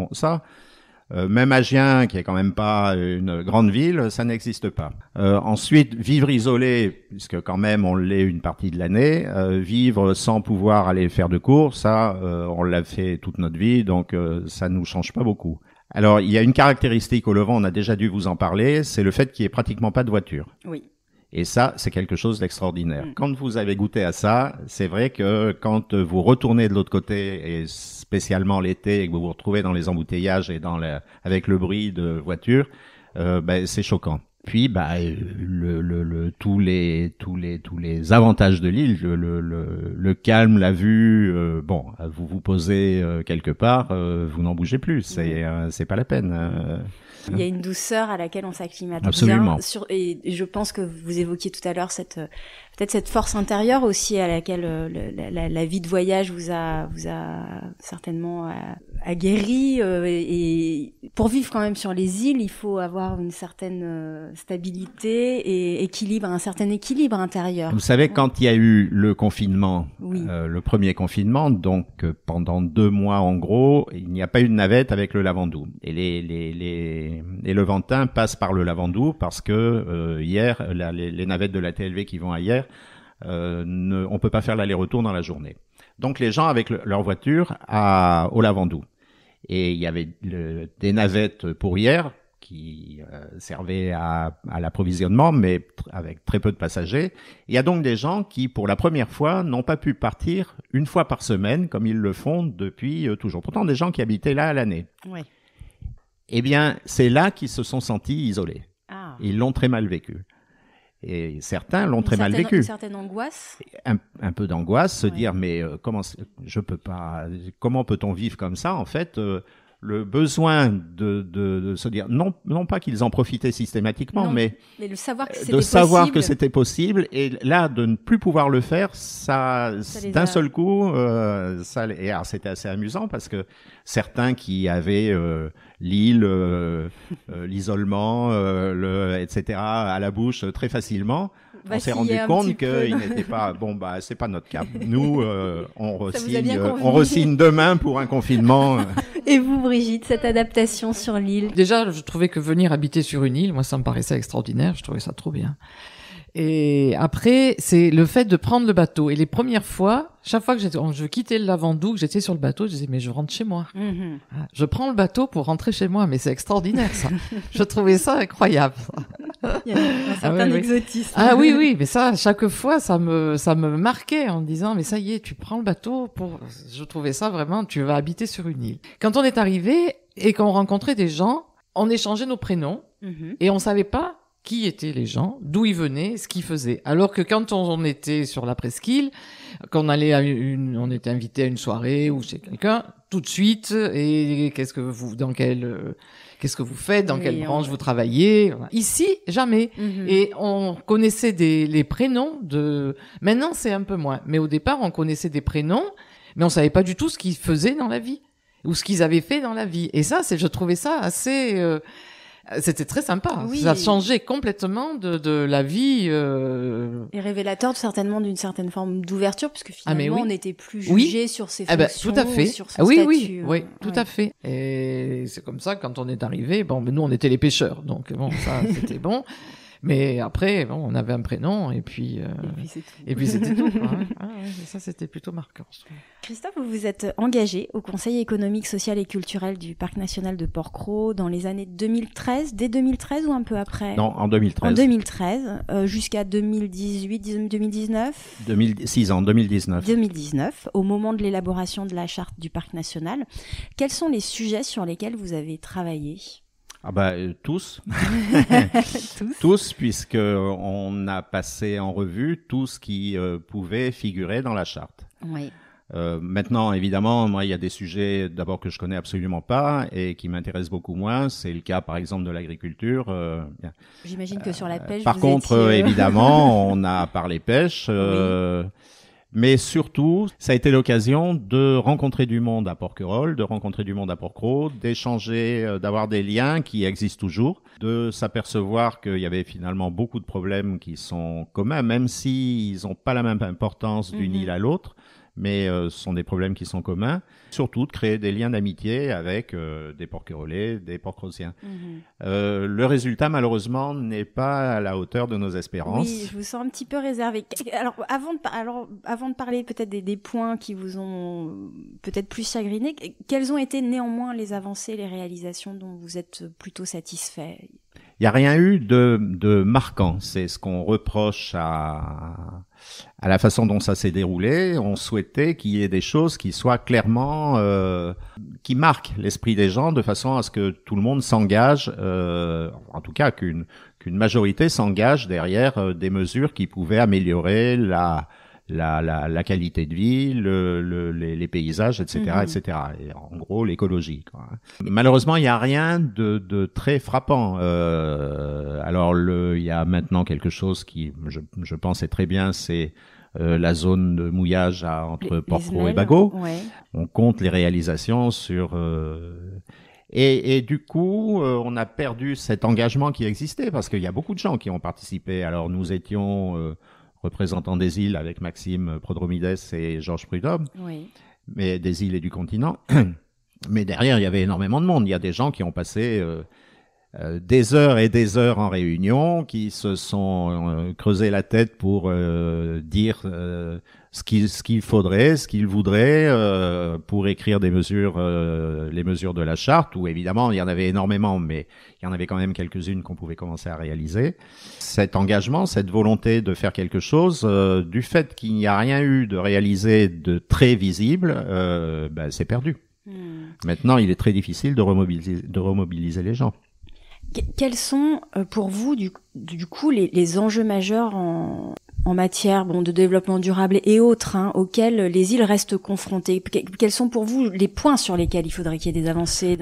Même à Gien, qui est quand même pas une grande ville, ça n'existe pas. Ensuite, vivre isolé, puisque quand même on l'est une partie de l'année, vivre sans pouvoir aller faire de cours, ça, on l'a fait toute notre vie, donc ça nous change pas beaucoup. Alors, il y a une caractéristique au Levant, on a déjà dû vous en parler, c'est le fait qu'il n'y ait pratiquement pas de voiture. Oui. Et ça, c'est quelque chose d'extraordinaire. Quand vous avez goûté à ça, c'est vrai que quand vous retournez de l'autre côté, et spécialement l'été, et que vous vous retrouvez dans les embouteillages et avec le bruit de voitures, c'est choquant. Puis, tous les avantages de l'île, le calme, la vue, vous vous posez quelque part, vous n'en bougez plus. C'est pas la peine. Il y a une douceur à laquelle on s'acclimate. Absolument. Bien et je pense que vous évoquiez tout à l'heure peut-être cette force intérieure aussi à laquelle la vie de voyage vous a certainement aguerri. Et pour vivre quand même sur les îles, il faut avoir une certaine stabilité et un certain équilibre intérieur. Vous savez, quand il y a eu le confinement, oui. Le premier confinement, donc pendant 2 mois en gros, il n'y a pas eu de navette avec le Lavandou. Et les Levantins passent par le Lavandou parce que hier, les navettes de la TLV qui vont à Hyères, on peut pas faire l'aller-retour dans la journée. Donc les gens avec leur voiture au Lavandou. Et il y avait des navettes pour Hyères qui servaient à l'approvisionnement, mais avec très peu de passagers. Il y a donc des gens qui, pour la première fois, n'ont pas pu partir 1 fois par semaine, comme ils le font depuis toujours. Pourtant, des gens qui habitaient là à l'année. Oui. Eh bien, c'est là qu'ils se sont sentis isolés. Ah. Ils l'ont très mal vécu. Et certains l'ont très mal vécu. Une certaine angoisse. Un peu d'angoisse, se dire mais je peux pas. Comment peut-on vivre comme ça en fait? Le besoin de se dire non pas qu'ils en profitaient systématiquement, mais le savoir que de savoir que c'était possible, et là de ne plus pouvoir le faire, ça d'un seul coup, et alors c'était assez amusant parce que certains qui avaient l'île, l'isolement, etc. à la bouche très facilement. On s'est rendu compte qu'il n'était pas c'est pas notre cas. Nous, on re-signe demain pour un confinement. Et vous, Brigitte, cette adaptation sur l'île? Déjà, je trouvais que venir habiter sur une île, moi, ça me paraissait extraordinaire. Je trouvais ça trop bien. Et après, c'est le fait de prendre le bateau. Et les premières fois, chaque fois que je quittais le Lavandou, que j'étais sur le bateau, je disais, mais je rentre chez moi. Mm-hmm. Je prends le bateau pour rentrer chez moi. Mais c'est extraordinaire, ça. Je trouvais ça incroyable. Il y a un certain exotisme. Ah oui, mais ça, chaque fois, ça me marquait en me disant, mais ça y est, tu prends le bateau je trouvais ça vraiment, tu vas habiter sur une île. Quand on est arrivé et qu'on rencontrait des gens, on échangeait nos prénoms et on savait pas qui étaient les gens, d'où ils venaient, ce qu'ils faisaient. Alors que quand on était sur la presqu'île, qu'on allait on était invité à une soirée ou chez quelqu'un, tout de suite, et qu'est-ce que vous faites, dans quelle branche vous travaillez. Ici, jamais. Mm-hmm. Et on connaissait les prénoms maintenant c'est un peu moins. Mais au départ, on connaissait des prénoms, mais on savait pas du tout ce qu'ils faisaient dans la vie. Ou ce qu'ils avaient fait dans la vie. Et ça, je trouvais ça assez, c'était très sympa. Oui. Ça changeait complètement de la vie. Et révélateur certainement d'une certaine forme d'ouverture, puisque finalement on n'était plus jugé sur ses fonctions, tout à fait. Sur son statut. Oui, tout à fait. Et c'est comme ça, quand on est arrivé, nous on était les pêcheurs, donc ça c'était bon. Mais après, on avait un prénom et puis c'était tout. Ça, c'était plutôt marquant. Christophe, vous vous êtes engagé au Conseil économique, social et culturel du Parc national de Port-Cros dans les années 2013, dès 2013 ou un peu après? Non, en 2013. En 2013, jusqu'à 2018, 2019? 6 ans, 2019. 2019, au moment de l'élaboration de la charte du Parc national. Quels sont les sujets sur lesquels vous avez travaillé? Tous. Tous, puisque on a passé en revue tout ce qui pouvait figurer dans la charte. Oui. Maintenant, évidemment, moi, il y a des sujets d'abord que je connais absolument pas et qui m'intéressent beaucoup moins. C'est le cas, par exemple, de l'agriculture. J'imagine que sur la pêche. Par contre, évidemment, on a parlé pêche. Oui. Mais surtout, ça a été l'occasion de rencontrer du monde à Porquerolles, de rencontrer du monde à Port-Cros, d'échanger, d'avoir des liens qui existent toujours, de s'apercevoir qu'il y avait finalement beaucoup de problèmes qui sont communs, même s'ils n'ont pas la même importance d'une île à l'autre, mais ce sont des problèmes qui sont communs. Surtout de créer des liens d'amitié avec des Porquerolais, des Port-Crosiens. Le résultat, malheureusement, n'est pas à la hauteur de nos espérances. Oui, je vous sens un petit peu réservé. Alors, avant de parler peut-être des points qui vous ont peut-être plus chagriné, quelles ont été néanmoins les avancées, les réalisations dont vous êtes plutôt satisfait? Il n'y a rien eu de marquant. C'est ce qu'on reproche à la façon dont ça s'est déroulé. On souhaitait qu'il y ait des choses qui soient clairement, qui marquent l'esprit des gens de façon à ce que tout le monde s'engage, en tout cas qu'une majorité s'engage derrière des mesures qui pouvaient améliorer la qualité de vie, les paysages, etc., etc. Et en gros, l'écologie, quoi. Malheureusement, il y a rien de très frappant. Alors, il y a maintenant quelque chose qui, je pense, est très bien, c'est la zone de mouillage entre Porquerolles et Bagot. Ouais. On compte les réalisations sur... Et du coup, on a perdu cet engagement qui existait parce qu'il y a beaucoup de gens qui ont participé. Alors, nous étions représentants des îles avec Maxime Prodromides et Georges Prudhomme, mais des îles et du continent. Mais derrière, il y avait énormément de monde. Il y a des gens qui ont passé des heures et des heures en réunion, qui se sont creusé la tête pour dire ce qu'il faudrait, ce qu'ils voudraient pour écrire des mesures, les mesures de la charte, où évidemment il y en avait énormément, mais il y en avait quand même quelques-unes qu'on pouvait commencer à réaliser. Cet engagement, cette volonté de faire quelque chose, du fait qu'il n'y a rien eu de réalisé de très visible, c'est perdu. Maintenant, il est très difficile de remobiliser les gens. Quels sont pour vous du coup les enjeux majeurs en matière de développement durable et autres auxquels les îles restent confrontées? Quels sont pour vous les points sur lesquels il faudrait qu'il y ait des avancées?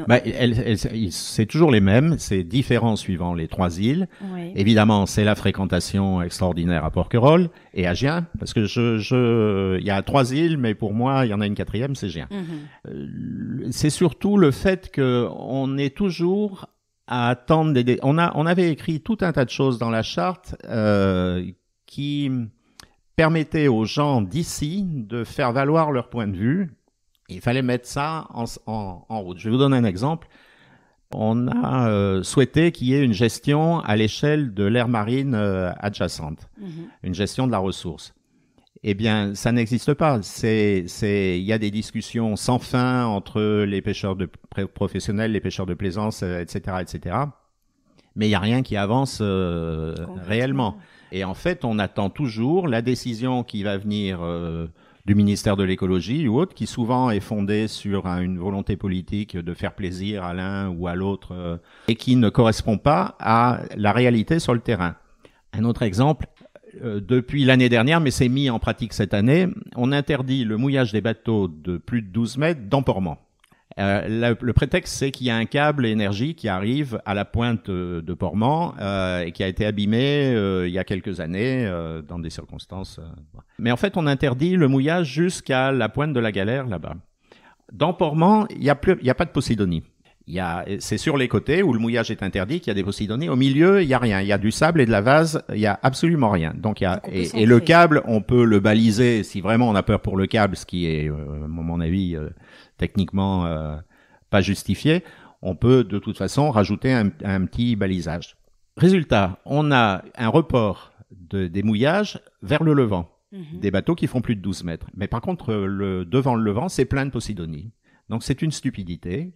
C'est toujours les mêmes, c'est différent suivant les 3 îles. Oui. Évidemment, c'est la fréquentation extraordinaire à Porquerolles et à Gien, parce que il y a 3 îles, mais pour moi, il y en a une 4e, c'est Gien. C'est surtout le fait que on est toujours à attendre on avait écrit tout un tas de choses dans la charte qui permettaient aux gens d'ici de faire valoir leur point de vue. Il fallait mettre ça en route. Je vais vous donner un exemple. On a souhaité qu'il y ait une gestion à l'échelle de l'aire marine adjacente, une gestion de la ressource. Eh bien, ça n'existe pas. Il y a des discussions sans fin entre les pêcheurs professionnels, les pêcheurs de plaisance, etc., etc. Mais il y a rien qui avance réellement. Et en fait, on attend toujours la décision qui va venir du ministère de l'écologie ou autre, qui souvent est fondée sur une volonté politique de faire plaisir à l'un ou à l'autre, et qui ne correspond pas à la réalité sur le terrain. Un autre exemple. Depuis l'année dernière, mais c'est mis en pratique cette année, on interdit le mouillage des bateaux de plus de 12 mètres d'emportement. Le prétexte, c'est qu'il y a un câble énergie qui arrive à la pointe de Portman et qui a été abîmé il y a quelques années dans des circonstances. Mais en fait, on interdit le mouillage jusqu'à la pointe de la galère là-bas. Dans Portman, il y a pas de Posidonie. C'est sur les côtés où le mouillage est interdit qu'il y a des Posidonies. Au milieu, il y a rien. Il y a du sable et de la vase. Il y a absolument rien. Donc et le câble, on peut le baliser si vraiment on a peur pour le câble, ce qui est, à mon avis, techniquement pas justifié. On peut de toute façon rajouter un petit balisage. Résultat, on a un report des mouillages vers le levant. Des bateaux qui font plus de 12 mètres. Mais par contre, devant le levant, c'est plein de Posidonies. Donc c'est une stupidité.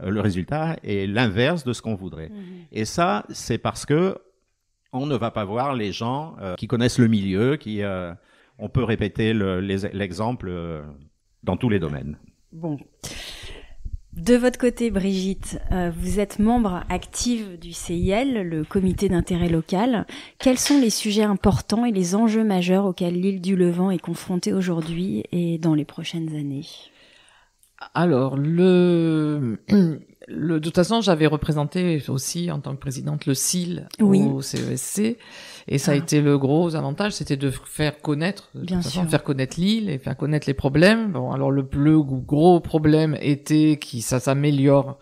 Le résultat est l'inverse de ce qu'on voudrait. Et ça, c'est parce que on ne va pas voir les gens qui connaissent le milieu, on peut répéter l'exemple dans tous les domaines. Bon. De votre côté, Brigitte, vous êtes membre active du CIL, le comité d'intérêt local. Quels sont les sujets importants et les enjeux majeurs auxquels l'île du Levant est confrontée aujourd'hui et dans les prochaines années ? Alors, de toute façon, j'avais représenté aussi en tant que présidente le CIL au CESC, et ça a été le gros avantage, c'était de faire connaître, faire connaître l'île et faire connaître les problèmes. Bon, alors le plus gros problème était ça s'améliore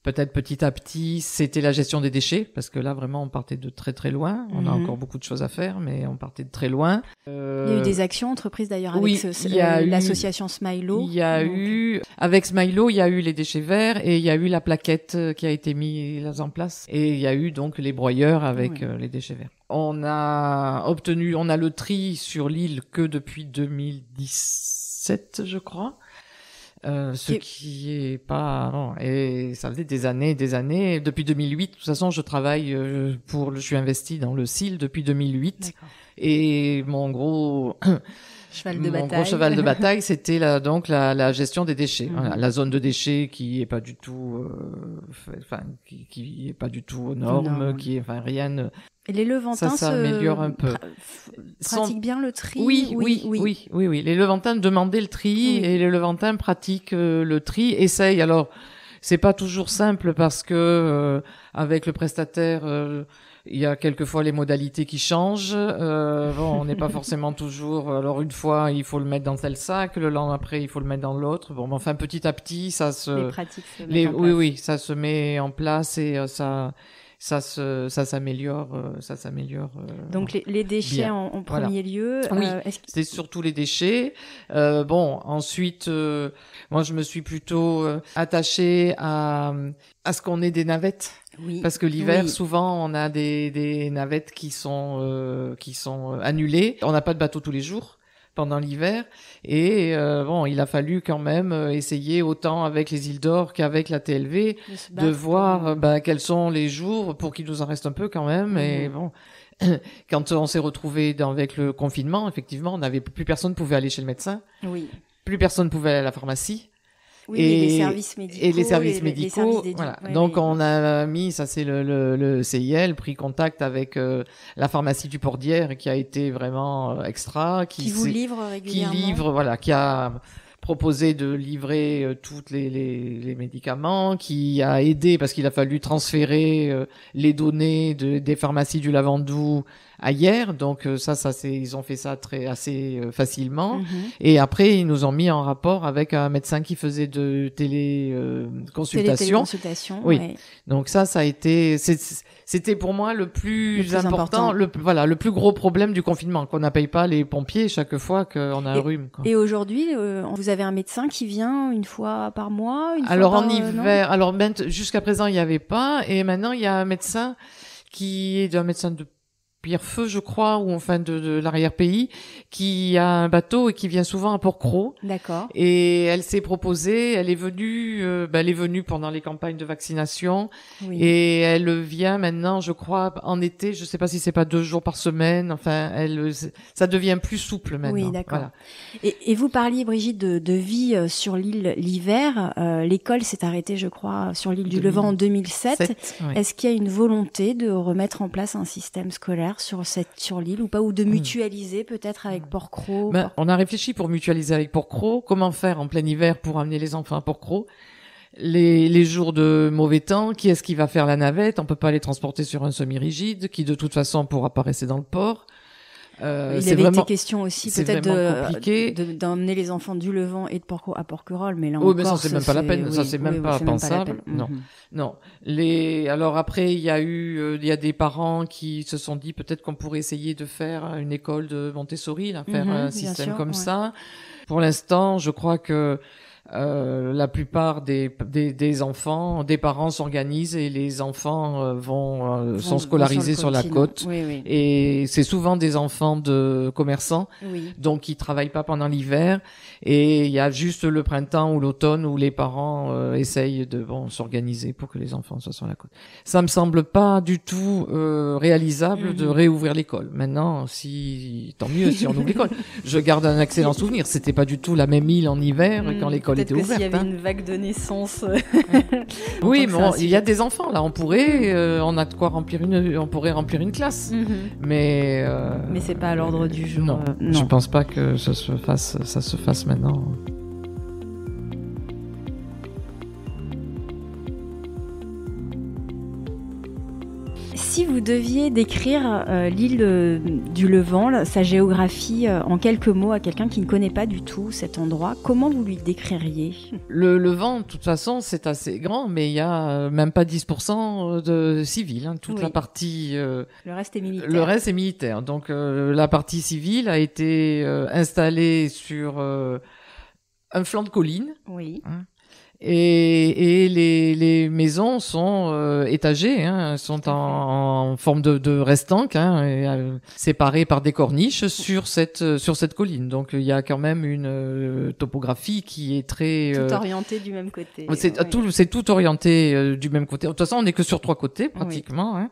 peut-être petit à petit, c'était la gestion des déchets, parce que là, vraiment, on partait de très très loin. On a encore beaucoup de choses à faire, mais on partait de très loin. Il y a eu des actions entreprises d'ailleurs avec l'association Smilo. Avec Smilo, il y a eu les déchets verts et il y a eu la plaquette qui a été mise en place. Et il y a eu donc les broyeurs avec les déchets verts. On a le tri sur l'île que depuis 2017, je crois. Qui est pas, non, et ça faisait des années. Depuis 2008, de toute façon, je travaille je suis investi dans le CIL depuis 2008. D'accord. Et mon gros cheval de bataille, c'était la gestion des déchets. Voilà, la zone de déchets qui est pas du tout, qui est pas du tout aux normes, qui est, rien. Et les Levantins ça s'améliore un peu. Pratiquent bien le tri. Oui. Les Levantins demandaient le tri et les Levantins pratiquent le tri, essayent. Alors, c'est pas toujours simple parce que avec le prestataire, il y a quelquefois les modalités qui changent. On n'est pas forcément toujours. Alors une fois, il faut le mettre dans tel sac, le lendemain après, il faut le mettre dans l'autre. Bon, enfin petit à petit, ça se. Les pratiques se mettent en place. Oui, ça se met en place et ça s'améliore. Donc les déchets en premier lieu. Oui, c'est surtout les déchets. Ensuite, moi je me suis plutôt attachée à ce qu'on ait des navettes. Oui. Parce que l'hiver, souvent, on a des navettes qui sont annulées. On n'a pas de bateau tous les jours pendant l'hiver. Et il a fallu quand même essayer autant avec les îles d'Or qu'avec la TLV de voir quels sont les jours pour qu'il nous en reste un peu quand même. Et quand on s'est retrouvé avec le confinement, effectivement, plus personne pouvait aller chez le médecin. Oui. Plus personne pouvait aller à la pharmacie. Oui, et les services médicaux. Et les services médicaux, voilà. Ouais, donc on a mis, ça c'est le CIL, pris contact avec la pharmacie du Port d'Hyères qui a été vraiment extra, qui vous livre régulièrement. Qui a proposé de livrer toutes les médicaments, qui a aidé parce qu'il a fallu transférer les données des pharmacies du Lavandou à Hyères, donc ils ont fait ça assez facilement. Et après ils nous ont mis en rapport avec un médecin qui faisait de téléconsultation. Oui. Ouais. Donc ça a été c'était pour moi le plus important. Le plus gros problème du confinement, qu'on n'appelle pas les pompiers chaque fois qu'on a un rhume, quoi. Et aujourd'hui, vous avez un médecin qui vient une fois par mois, en hiver, jusqu'à présent il n'y avait pas, et maintenant il y a un médecin qui est un médecin de Pierrefeu, je crois, ou enfin de l'arrière-pays, qui a un bateau et qui vient souvent à Port-Cros. D'accord. Et elle s'est proposée, elle est venue pendant les campagnes de vaccination. Oui. Et elle vient maintenant, je crois, en été, je sais pas si c'est pas 2 jours par semaine, enfin, ça devient plus souple maintenant. Oui, d'accord. Voilà. Et vous parliez, Brigitte, de vie sur l'île l'hiver. L'école s'est arrêtée, je crois, sur l'île du Levant en 2007. Oui. Est-ce qu'il y a une volonté de remettre en place un système scolaire sur l'île ou pas, ou de mutualiser peut-être avec Port-Cros? On a réfléchi pour mutualiser avec Port-Cros. Comment faire en plein hiver pour amener les enfants à Port-Cros? Les jours de mauvais temps, qui est-ce qui va faire la navette? On peut pas les transporter sur un semi-rigide qui de toute façon pourra pas rester dans le port. Il avait été question aussi peut-être d'emmener les enfants du Levant et de Port-Cros à Porquerolles, mais là encore, mais ça c'est même pas la peine, ça c'est même pas pensable. Non. Alors après il y a des parents qui se sont dit peut-être qu'on pourrait essayer de faire une école de Montessori, faire un système comme ça. Pour l'instant, je crois que la plupart des enfants, des parents s'organisent et les enfants sont scolarisés sur la côte. Oui. Et c'est souvent des enfants de commerçants, donc ils travaillent pas pendant l'hiver. Et il y a juste le printemps ou l'automne où les parents essayent de s'organiser pour que les enfants soient sur la côte. Ça me semble pas du tout réalisable de réouvrir l'école. Maintenant, tant mieux si on ouvre l'école. Je garde un excellent souvenir. C'était pas du tout la même île en hiver quand l'école était ouverte. S'il y avait une vague de naissance. Oui, mais il y a des enfants là. On a de quoi remplir on pourrait remplir une classe. Mais c'est pas à l'ordre du jour. Non, je pense pas que ça se fasse maintenant. Si vous deviez décrire l'île du Levant, sa géographie, en quelques mots à quelqu'un qui ne connaît pas du tout cet endroit, comment vous lui décririez? Le Levant, de toute façon, c'est assez grand, mais il y a même pas 10% de civils. Toute la partie... le reste est militaire. Le reste est militaire. Donc la partie civile a été installée sur un flanc de colline. Oui. Et les maisons sont étagées, sont en forme de restanque, séparées par des corniches sur cette colline. Donc il y a quand même une topographie qui est très tout orientée du même côté. C'est tout orienté du même côté. De toute façon, on n'est que sur 3 côtés pratiquement.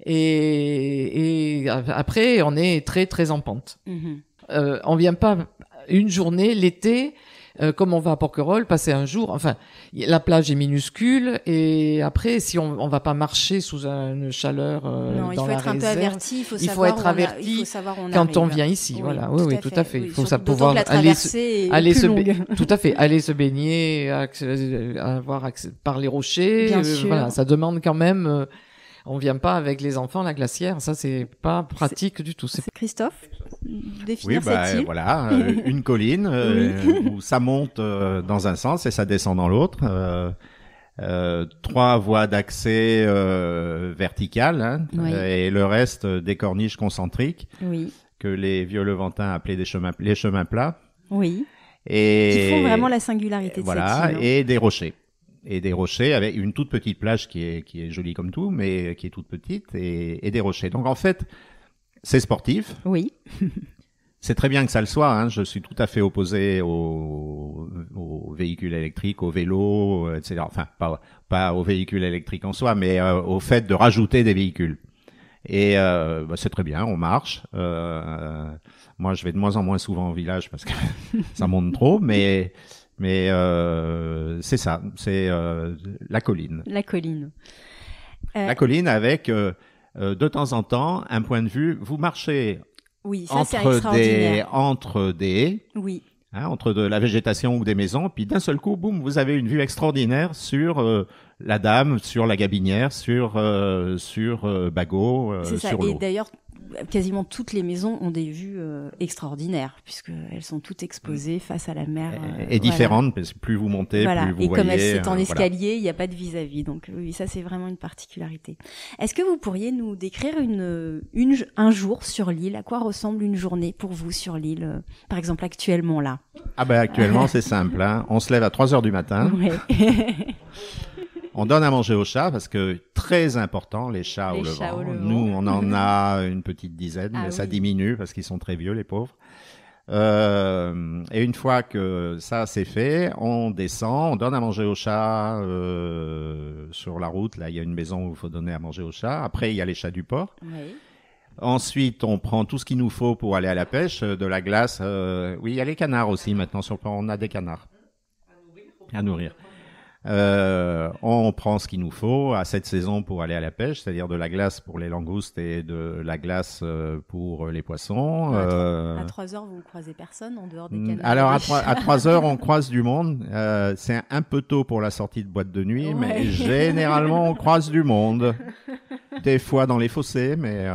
Et après, on est très très en pente. On vient pas une journée l'été. comme on va à Porquerolles, passer un jour, enfin, la plage est minuscule et après, si on va pas marcher sous une chaleur non, dans la réserve, il faut être un peu averti, il faut être averti il faut savoir où on quand arrive. on vient ici, voilà. Oui, tout à fait. Il faut ça D'autant pouvoir que la traversée est plus longue. tout à fait, aller se baigner, avoir accès par les rochers, Bien sûr. voilà, ça demande quand même. On vient pas avec les enfants à la glacière, ça c'est pas pratique du tout. C'est Christophe, définir Oui, cette île. voilà, une colline où ça monte dans un sens et ça descend dans l'autre. 3 voies d'accès verticales, hein, Oui. et le reste des corniches concentriques Oui, que les vieux levantins appelaient les chemins plats. oui. Et Qui font vraiment la singularité de voilà, cette île. Hein. et des rochers. Et des rochers avec une toute petite plage qui est jolie comme tout, mais qui est toute petite, et des rochers. Donc en fait, c'est sportif. Oui. C'est très bien que ça le soit. Hein. Je suis tout à fait opposé aux véhicules électriques, aux vélos, etc. Enfin, pas aux véhicules électriques en soi, mais au fait de rajouter des véhicules. Et c'est très bien, on marche. Moi, je vais de moins en moins souvent au village parce que ça monte trop, mais c'est ça, c'est la colline. La colline. La colline avec de temps en temps un point de vue. Vous marchez Oui, ça c'est extraordinaire. entre des haies, Oui. hein, entre de la végétation ou des maisons, puis d'un seul coup, boum, vous avez une vue extraordinaire sur la Dame, sur la Gabinière, sur Bagot, C'est ça. sur Et l'eau. d'ailleurs, quasiment toutes les maisons ont des vues extraordinaires puisqu'elles sont toutes exposées face à la mer. Et différentes, parce que plus vous montez, voilà. plus vous et voyez. comme c'est en voilà. escalier, il n'y a pas de vis-à-vis. Donc oui, ça c'est vraiment une particularité. Est-ce que vous pourriez nous décrire un jour sur l'île? À quoi ressemble une journée pour vous sur l'île, par exemple actuellement là? Ah ben actuellement c'est simple, hein. On se lève à 3 heures du matin. Ouais. On donne à manger aux chats parce que très important, les chats Les au chats levant. au levant. Nous, on en a une petite dizaine, Ah mais ça oui. diminue parce qu'ils sont très vieux, les pauvres. Et une fois que ça c'est fait, on descend, on donne à manger aux chats sur la route. Là, il y a une maison où il faut donner à manger aux chats. Après, il y a les chats du port. Oui. Ensuite, on prend tout ce qu'il nous faut pour aller à la pêche, de la glace. Oui, il y a les canards aussi maintenant sur le port. On a des canards à nourrir. On prend ce qu'il nous faut à cette saison pour aller à la pêche, c'est-à-dire de la glace pour les langoustes et de la glace pour les poissons. À 3 heures, vous ne croisez personne en dehors des canards. Alors à 3 heures, on croise du monde. C'est un peu tôt pour la sortie de boîte de nuit, Ouais. mais généralement on croise du monde. Des fois dans les fossés, mais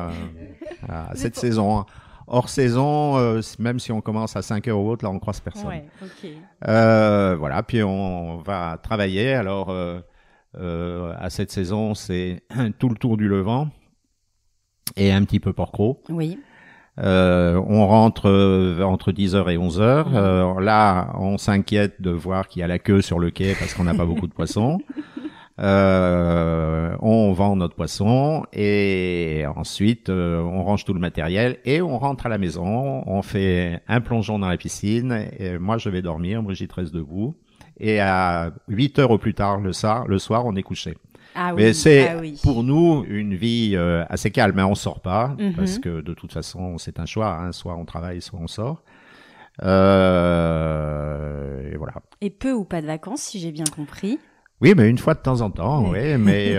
à cette saison. Hein. Hors saison, même si on commence à 5 heures ou autre, là on croise personne. Ouais, ok. Voilà, puis on va travailler. Alors, à cette saison, c'est tout le tour du Levant et un petit peu Porquerolles. Oui. On rentre entre 10h et 11h. Là, on s'inquiète de voir qu'il y a la queue sur le quai parce qu'on n'a pas beaucoup de poissons. On vend notre poisson et ensuite on range tout le matériel et on rentre à la maison, on fait un plongeon dans la piscine et moi je vais dormir, Brigitte reste debout et à 8 heures au plus tard le soir on est couché. Ah Mais oui, c'est ah oui. pour nous une vie assez calme, hein. On sort pas Mhm. parce que de toute façon c'est un choix, hein. Soit on travaille, soit on sort. Et voilà. Et peu ou pas de vacances, si j'ai bien compris. Oui, mais une fois de temps en temps, oui. Mais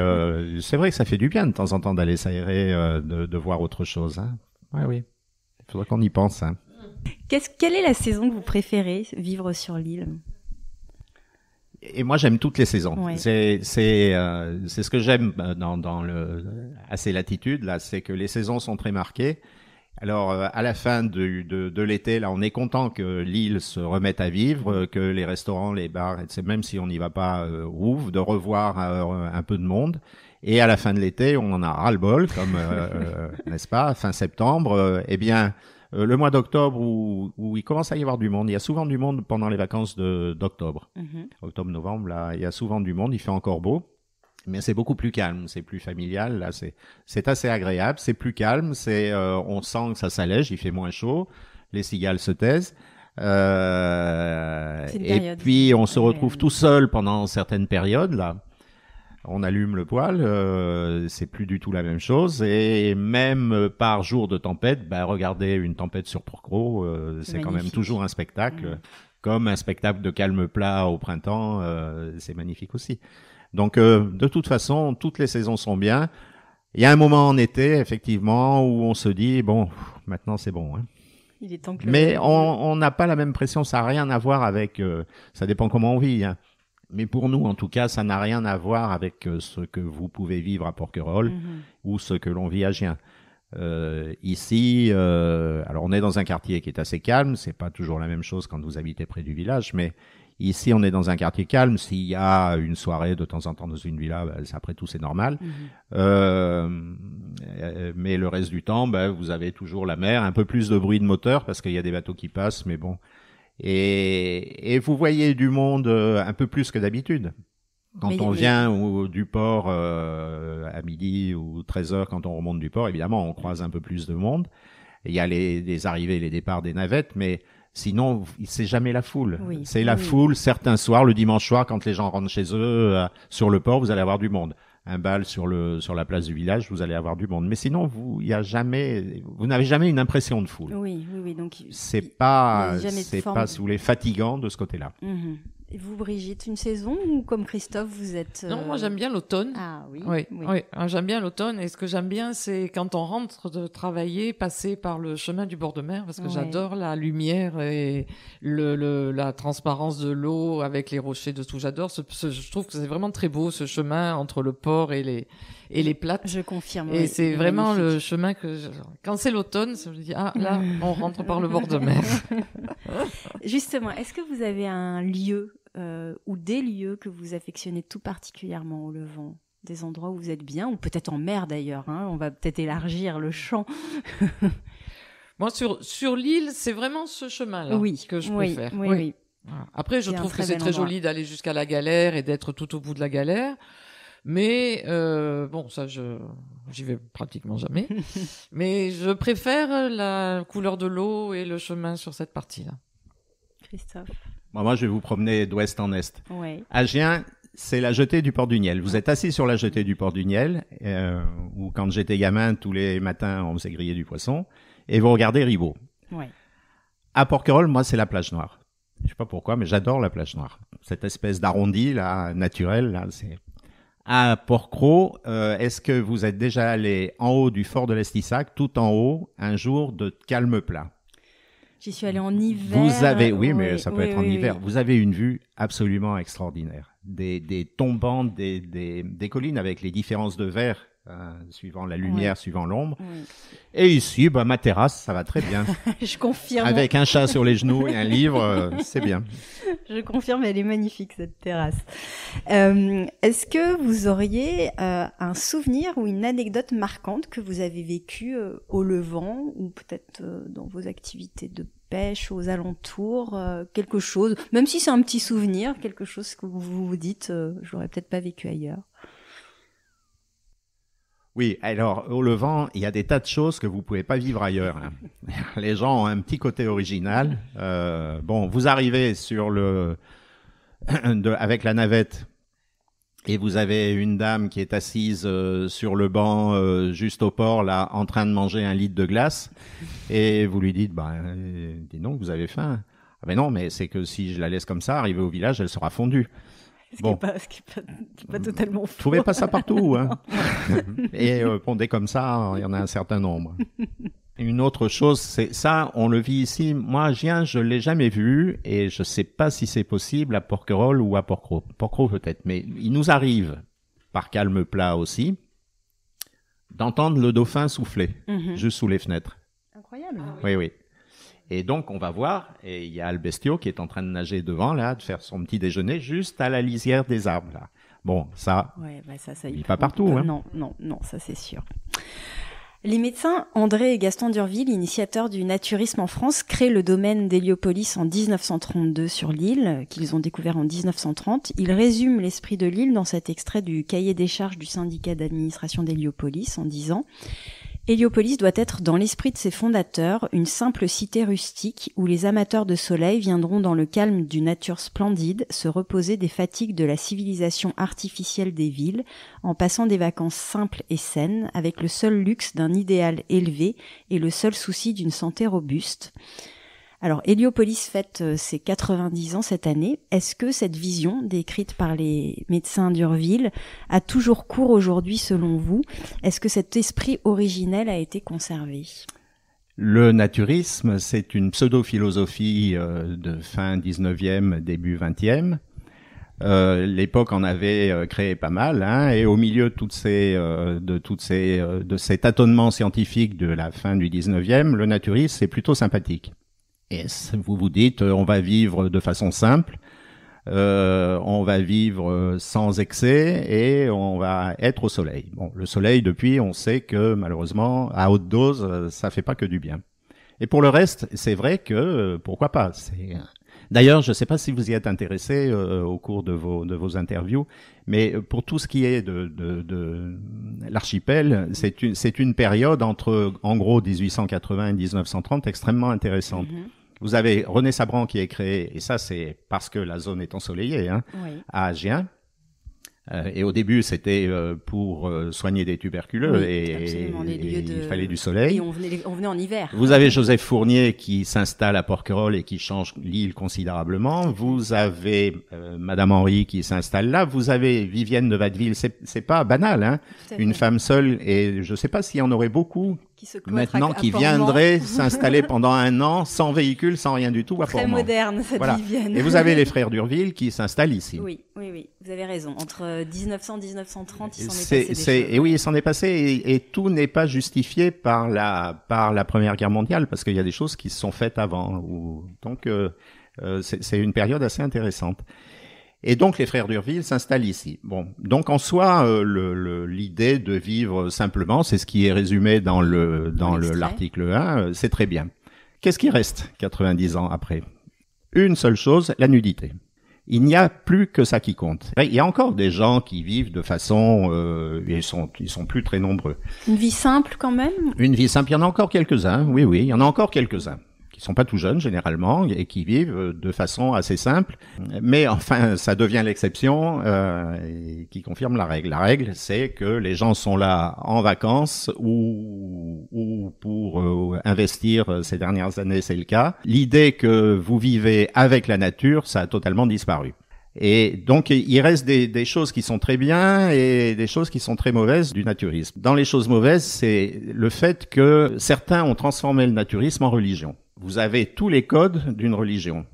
c'est vrai que ça fait du bien de temps en temps d'aller s'aérer, de voir autre chose. Hein. Oui. Il faudrait qu'on y pense. Hein. Quelle est la saison que vous préférez vivre sur l'île? Et moi, j'aime toutes les saisons. Ouais. C'est ce que j'aime à ces latitudes là, c'est que les saisons sont très marquées. Alors, à la fin de l'été, là, on est content que l'île se remette à vivre, que les restaurants, les bars, etc., même si on n'y va pas, rouvrent, de revoir un peu de monde. Et à la fin de l'été, on en a ras-le-bol, comme n'est-ce pas, fin septembre. Eh bien, le mois d'octobre où il commence à y avoir du monde, il y a souvent du monde pendant les vacances d'octobre, octobre-novembre. Là, il y a souvent du monde. Il fait encore beau. Mais c'est beaucoup plus calme, c'est plus familial. Là, c'est assez agréable, c'est plus calme. On sent que ça s'allège, il fait moins chaud, les cigales se taisent. Et puis on se retrouve tout seul pendant certaines périodes. Là, on allume le poêle, c'est plus du tout la même chose. Et même par jour de tempête, regardez une tempête sur Porquerolles, c'est quand même toujours un spectacle. comme un spectacle de calme plat au printemps, c'est magnifique aussi. Donc, de toute façon, toutes les saisons sont bien. Il y a un moment en été, effectivement, où on se dit, bon, maintenant c'est bon. Hein. Il est temps que Mais on n'a pas la même pression, ça n'a rien à voir avec... ça dépend comment on vit. Hein. Mais pour nous, en tout cas, ça n'a rien à voir avec ce que vous pouvez vivre à Porquerolles ou ce que l'on vit à Gien. Ici, alors on est dans un quartier qui est assez calme, c'est pas toujours la même chose quand vous habitez près du village, mais ici on est dans un quartier calme. S'il y a une soirée de temps en temps dans une villa, après tout c'est normal. Mais le reste du temps, vous avez toujours la mer, un peu plus de bruit de moteur parce qu'il y a des bateaux qui passent, mais bon. Et vous voyez du monde un peu plus que d'habitude. Quand on vient du port à midi ou 13h, quand on remonte du port, évidemment, on croise un peu plus de monde. Il y a les arrivées et les départs des navettes, mais sinon, c'est jamais la foule. C'est la foule. Certains soirs, le dimanche soir, quand les gens rentrent chez eux sur le port, vous allez avoir du monde. Un bal sur la place du village, vous allez avoir du monde. Mais sinon, vous n'avez jamais une impression de foule. Oui. Donc c'est pas, si vous voulez, fatigant de ce côté-là. Et vous, Brigitte, une saison ou comme Christophe, vous êtes... Non, moi j'aime bien l'automne. Ah oui. Oui. J'aime bien l'automne et ce que j'aime bien, c'est quand on rentre de travailler, passer par le chemin du bord de mer parce que j'adore la lumière et la transparence de l'eau avec les rochers dessous. J'adore je trouve que c'est vraiment très beau ce chemin entre le port et les plattes. Je confirme. Et c'est vraiment magnifique. Le chemin quand c'est l'automne, je me dis là, on rentre par le bord de mer. Justement, est-ce que vous avez un lieu ou des lieux que vous affectionnez tout particulièrement au Levant, des endroits où vous êtes bien, ou peut-être en mer d'ailleurs, hein, on va peut-être élargir le champ. Moi, sur l'île, c'est vraiment ce chemin-là que je préfère. Oui. Voilà. Après, je trouve que c'est très joli d'aller jusqu'à la galère et d'être tout au bout de la galère, mais ça, j'y vais pratiquement jamais. Mais je préfère la couleur de l'eau et le chemin sur cette partie-là. Christophe? Moi, je vais vous promener d'ouest en est. Ouais. À Gien, c'est la jetée du port du Niel. Vous êtes assis sur la jetée du port du Niel, où quand j'étais gamin, tous les matins, on faisait griller du poisson, et vous regardez Ribot. Ouais. À Porquerolles, moi, c'est la plage noire. Je sais pas pourquoi, mais j'adore la plage noire. Cette espèce d'arrondi, là, naturel, là, c'est... À Porquerolles, est-ce que vous êtes déjà allé en haut du fort de l'Estissac, tout en haut, un jour de calme plat? J'y suis allée en hiver. Vous avez, mais ça peut être en hiver. Vous avez une vue absolument extraordinaire. Des tombants, des collines avec les différences de vert, suivant la lumière, suivant l'ombre. Oui. Et ici, ma terrasse, ça va très bien. Je confirme. Avec un chat sur les genoux et un livre, c'est bien. Je confirme, elle est magnifique, cette terrasse. Est-ce que vous auriez un souvenir ou une anecdote marquante que vous avez vécue au Levant ou peut-être dans vos activités de pêche aux alentours, quelque chose, même si c'est un petit souvenir, quelque chose que vous vous dites, je l'aurais peut-être pas vécu ailleurs? Oui, alors au Levant, il y a des tas de choses que vous pouvez pas vivre ailleurs. Hein. Les gens ont un petit côté original. Vous arrivez sur avec la navette et vous avez une dame qui est assise sur le banc juste au port, là, en train de manger un litre de glace, et vous lui dites, dis donc, vous avez faim. Ah ben non, mais c'est que si je la laisse comme ça, arriver au village, elle sera fondue. Ce qui n'est pas totalement faux. Vous trouvez pas ça partout, hein. Et dès comme ça, il y en a un certain nombre. Une autre chose, c'est ça, on le vit ici. Moi, à Gien, je l'ai jamais vu, et je sais pas si c'est possible à Porquerolles ou à Porquerolles. Porquerolles peut-être, mais il nous arrive, par calme plat aussi, d'entendre le dauphin souffler, juste sous les fenêtres. Incroyable. Oui. Et donc, on va voir, et il y a le bestiau qui est en train de nager devant, là, de faire son petit déjeuner, juste à la lisière des arbres, là. Bon, ça, ça il n'est pas partout, hein. Non, ça c'est sûr. Les médecins André et Gaston d'Urville, initiateurs du naturisme en France, créent le domaine d'Héliopolis en 1932 sur l'île, qu'ils ont découvert en 1930. Ils résument l'esprit de l'île dans cet extrait du cahier des charges du syndicat d'administration d'Héliopolis en disant « Héliopolis doit être dans l'esprit de ses fondateurs une simple cité rustique où les amateurs de soleil viendront dans le calme d'une nature splendide se reposer des fatigues de la civilisation artificielle des villes en passant des vacances simples et saines avec le seul luxe d'un idéal élevé et le seul souci d'une santé robuste. » Alors, Héliopolis fête ses 90 ans cette année. Est-ce que cette vision décrite par les médecins d'Urville a toujours cours aujourd'hui selon vous? Est-ce que cet esprit originel a été conservé? Le naturisme, c'est une pseudo-philosophie de fin 19e, début 20e. L'époque en avait créé pas mal, hein, et au milieu de ces tâtonnements scientifiques de la fin du 19e, le naturisme, c'est plutôt sympathique. Et vous vous dites, on va vivre de façon simple, on va vivre sans excès et on va être au soleil. Bon, le soleil, depuis, on sait que malheureusement, à haute dose, ça fait pas que du bien. Et pour le reste, c'est vrai que pourquoi pas. D'ailleurs, je ne sais pas si vous y êtes intéressé au cours de vos interviews, mais pour tout ce qui est de l'archipel, c'est une période entre, en gros, 1880 et 1930 extrêmement intéressante. Vous avez René Sabran qui est créé, et ça c'est parce que la zone est ensoleillée, hein, oui, à Agen. Et au début, c'était pour soigner des tuberculeux, oui, et il fallait du soleil. Et on venait en hiver. Vous avez Joseph Fournier qui s'installe à Porquerolles et qui change l'île considérablement. Vous avez Madame Henry qui s'installe là. Vous avez Vivienne de Watteville. C'est pas banal, hein. Une femme seule, et je sais pas s'il y en aurait beaucoup maintenant qui viendraient s'installer pendant un an sans véhicule, sans rien du tout à Port-Mort. Très moderne cette Vivienne. Et vous avez les frères d'Urville qui s'installent ici. Oui, vous avez raison. Entre 1900 et 1930, il s'en est passé des choses. Et oui, il s'en est passé, et tout n'est pas justifié par la Première Guerre mondiale, parce qu'il y a des choses qui se sont faites avant. Donc c'est une période assez intéressante. Et donc les frères d'Urville s'installent ici. Bon, donc en soi, l'idée de vivre simplement, c'est ce qui est résumé dans l'article 1, c'est très bien. Qu'est-ce qui reste 90 ans après? Une seule chose, la nudité. Il n'y a plus que ça qui compte. Il y a encore des gens qui vivent de façon, ils sont plus très nombreux. Une vie simple quand même? Une vie simple, il y en a encore quelques-uns. Oui, il y en a encore quelques-uns qui sont pas tout jeunes généralement et qui vivent de façon assez simple. Mais enfin, ça devient l'exception et qui confirme la règle. La règle, c'est que les gens sont là en vacances ou pour investir. Ces dernières années, c'est le cas. L'idée que vous vivez avec la nature, ça a totalement disparu. Et donc, il reste des choses qui sont très bien et des choses qui sont très mauvaises du naturisme. Dans les choses mauvaises, c'est le fait que certains ont transformé le naturisme en religion. Vous avez tous les codes d'une religion.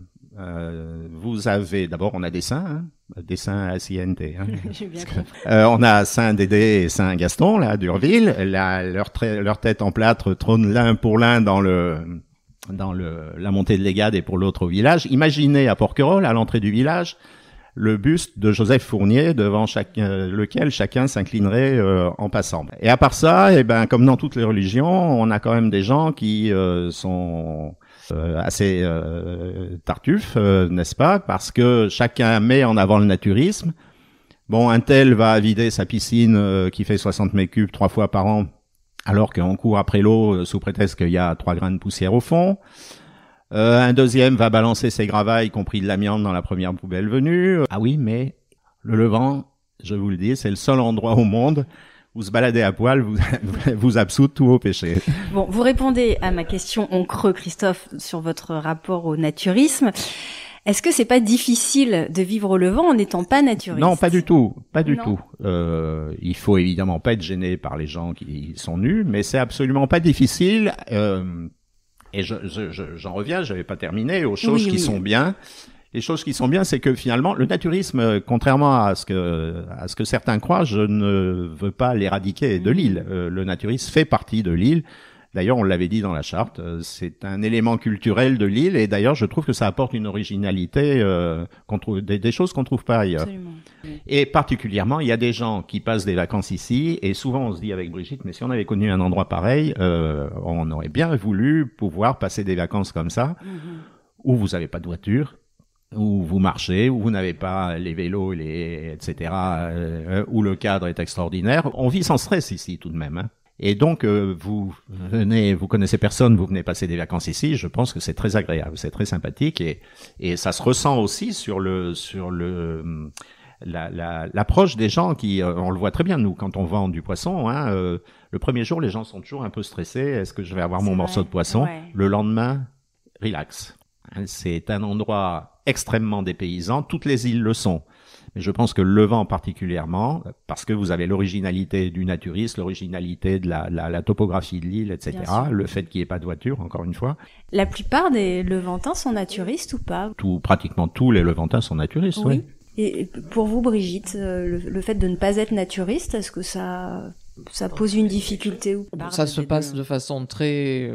Vous avez, d'abord, on a des saints, hein, des saints ACNT. Hein, j'ai bien compris. On a Saint Dédé et Saint Gaston, là, d'Urville. Leur tête en plâtre trône l'un pour l'un dans la montée de l'Égade et pour l'autre au village. Imaginez à Porquerolles, à l'entrée du village, le buste de Joseph Fournier devant lequel chacun s'inclinerait en passant. Et à part ça, comme dans toutes les religions, on a quand même des gens qui sont assez tartuffes, n'est-ce pas? Parce que chacun met en avant le naturisme. Bon, un tel va vider sa piscine qui fait 60 mètres cubes 3 fois par an, alors qu'on court après l'eau sous prétexte qu'il y a 3 grains de poussière au fond. Un deuxième va balancer ses gravailles, y compris de l'amiante, dans la première poubelle venue. Ah oui, mais le Levant, je vous le dis, c'est le seul endroit au monde où se balader à poil vous absout de tous vos péchés. Bon, vous répondez à ma question en creux, Christophe, sur votre rapport au naturisme. Est-ce que c'est pas difficile de vivre au Levant en n'étant pas naturiste? Non, pas du tout, pas du tout. Il faut évidemment pas être gêné par les gens qui sont nus, mais c'est absolument pas difficile. Et j'en reviens, j'avais pas terminé, aux choses qui sont bien. Les choses qui sont bien, c'est que finalement, le naturisme, contrairement à ce que certains croient, je ne veux pas l'éradiquer de l'île. Le naturisme fait partie de l'île. D'ailleurs, on l'avait dit dans la charte, c'est un élément culturel de l'île, et d'ailleurs, je trouve que ça apporte une originalité, des choses qu'on trouve pas ailleurs. Absolument. Et particulièrement, il y a des gens qui passent des vacances ici, et souvent on se dit avec Brigitte, mais si on avait connu un endroit pareil, on aurait bien voulu pouvoir passer des vacances comme ça, où vous n'avez pas de voiture, où vous marchez, où vous n'avez pas les vélos, etc., où le cadre est extraordinaire. On vit sans stress ici tout de même, hein. Et donc, vous connaissez personne, vous venez passer des vacances ici, je pense que c'est très agréable, c'est très sympathique, et ça se ressent aussi sur l'approche des gens qui, on le voit très bien, nous, quand on vend du poisson, hein, le premier jour, les gens sont toujours un peu stressés, est-ce que je vais avoir mon morceau de poisson? Ouais. Le lendemain, relax. C'est un endroit extrêmement dépaysant. Toutes les îles le sont. Mais je pense que le Levant particulièrement, parce que vous avez l'originalité du naturiste, l'originalité de la topographie de l'île, etc. Le fait qu'il n'y ait pas de voiture, encore une fois. La plupart des Levantins sont naturistes ou pas? Pratiquement tous les Levantins sont naturistes, oui. Et pour vous, Brigitte, le fait de ne pas être naturiste, est-ce que ça pose une difficulté ou pas? Ça se passe de façon très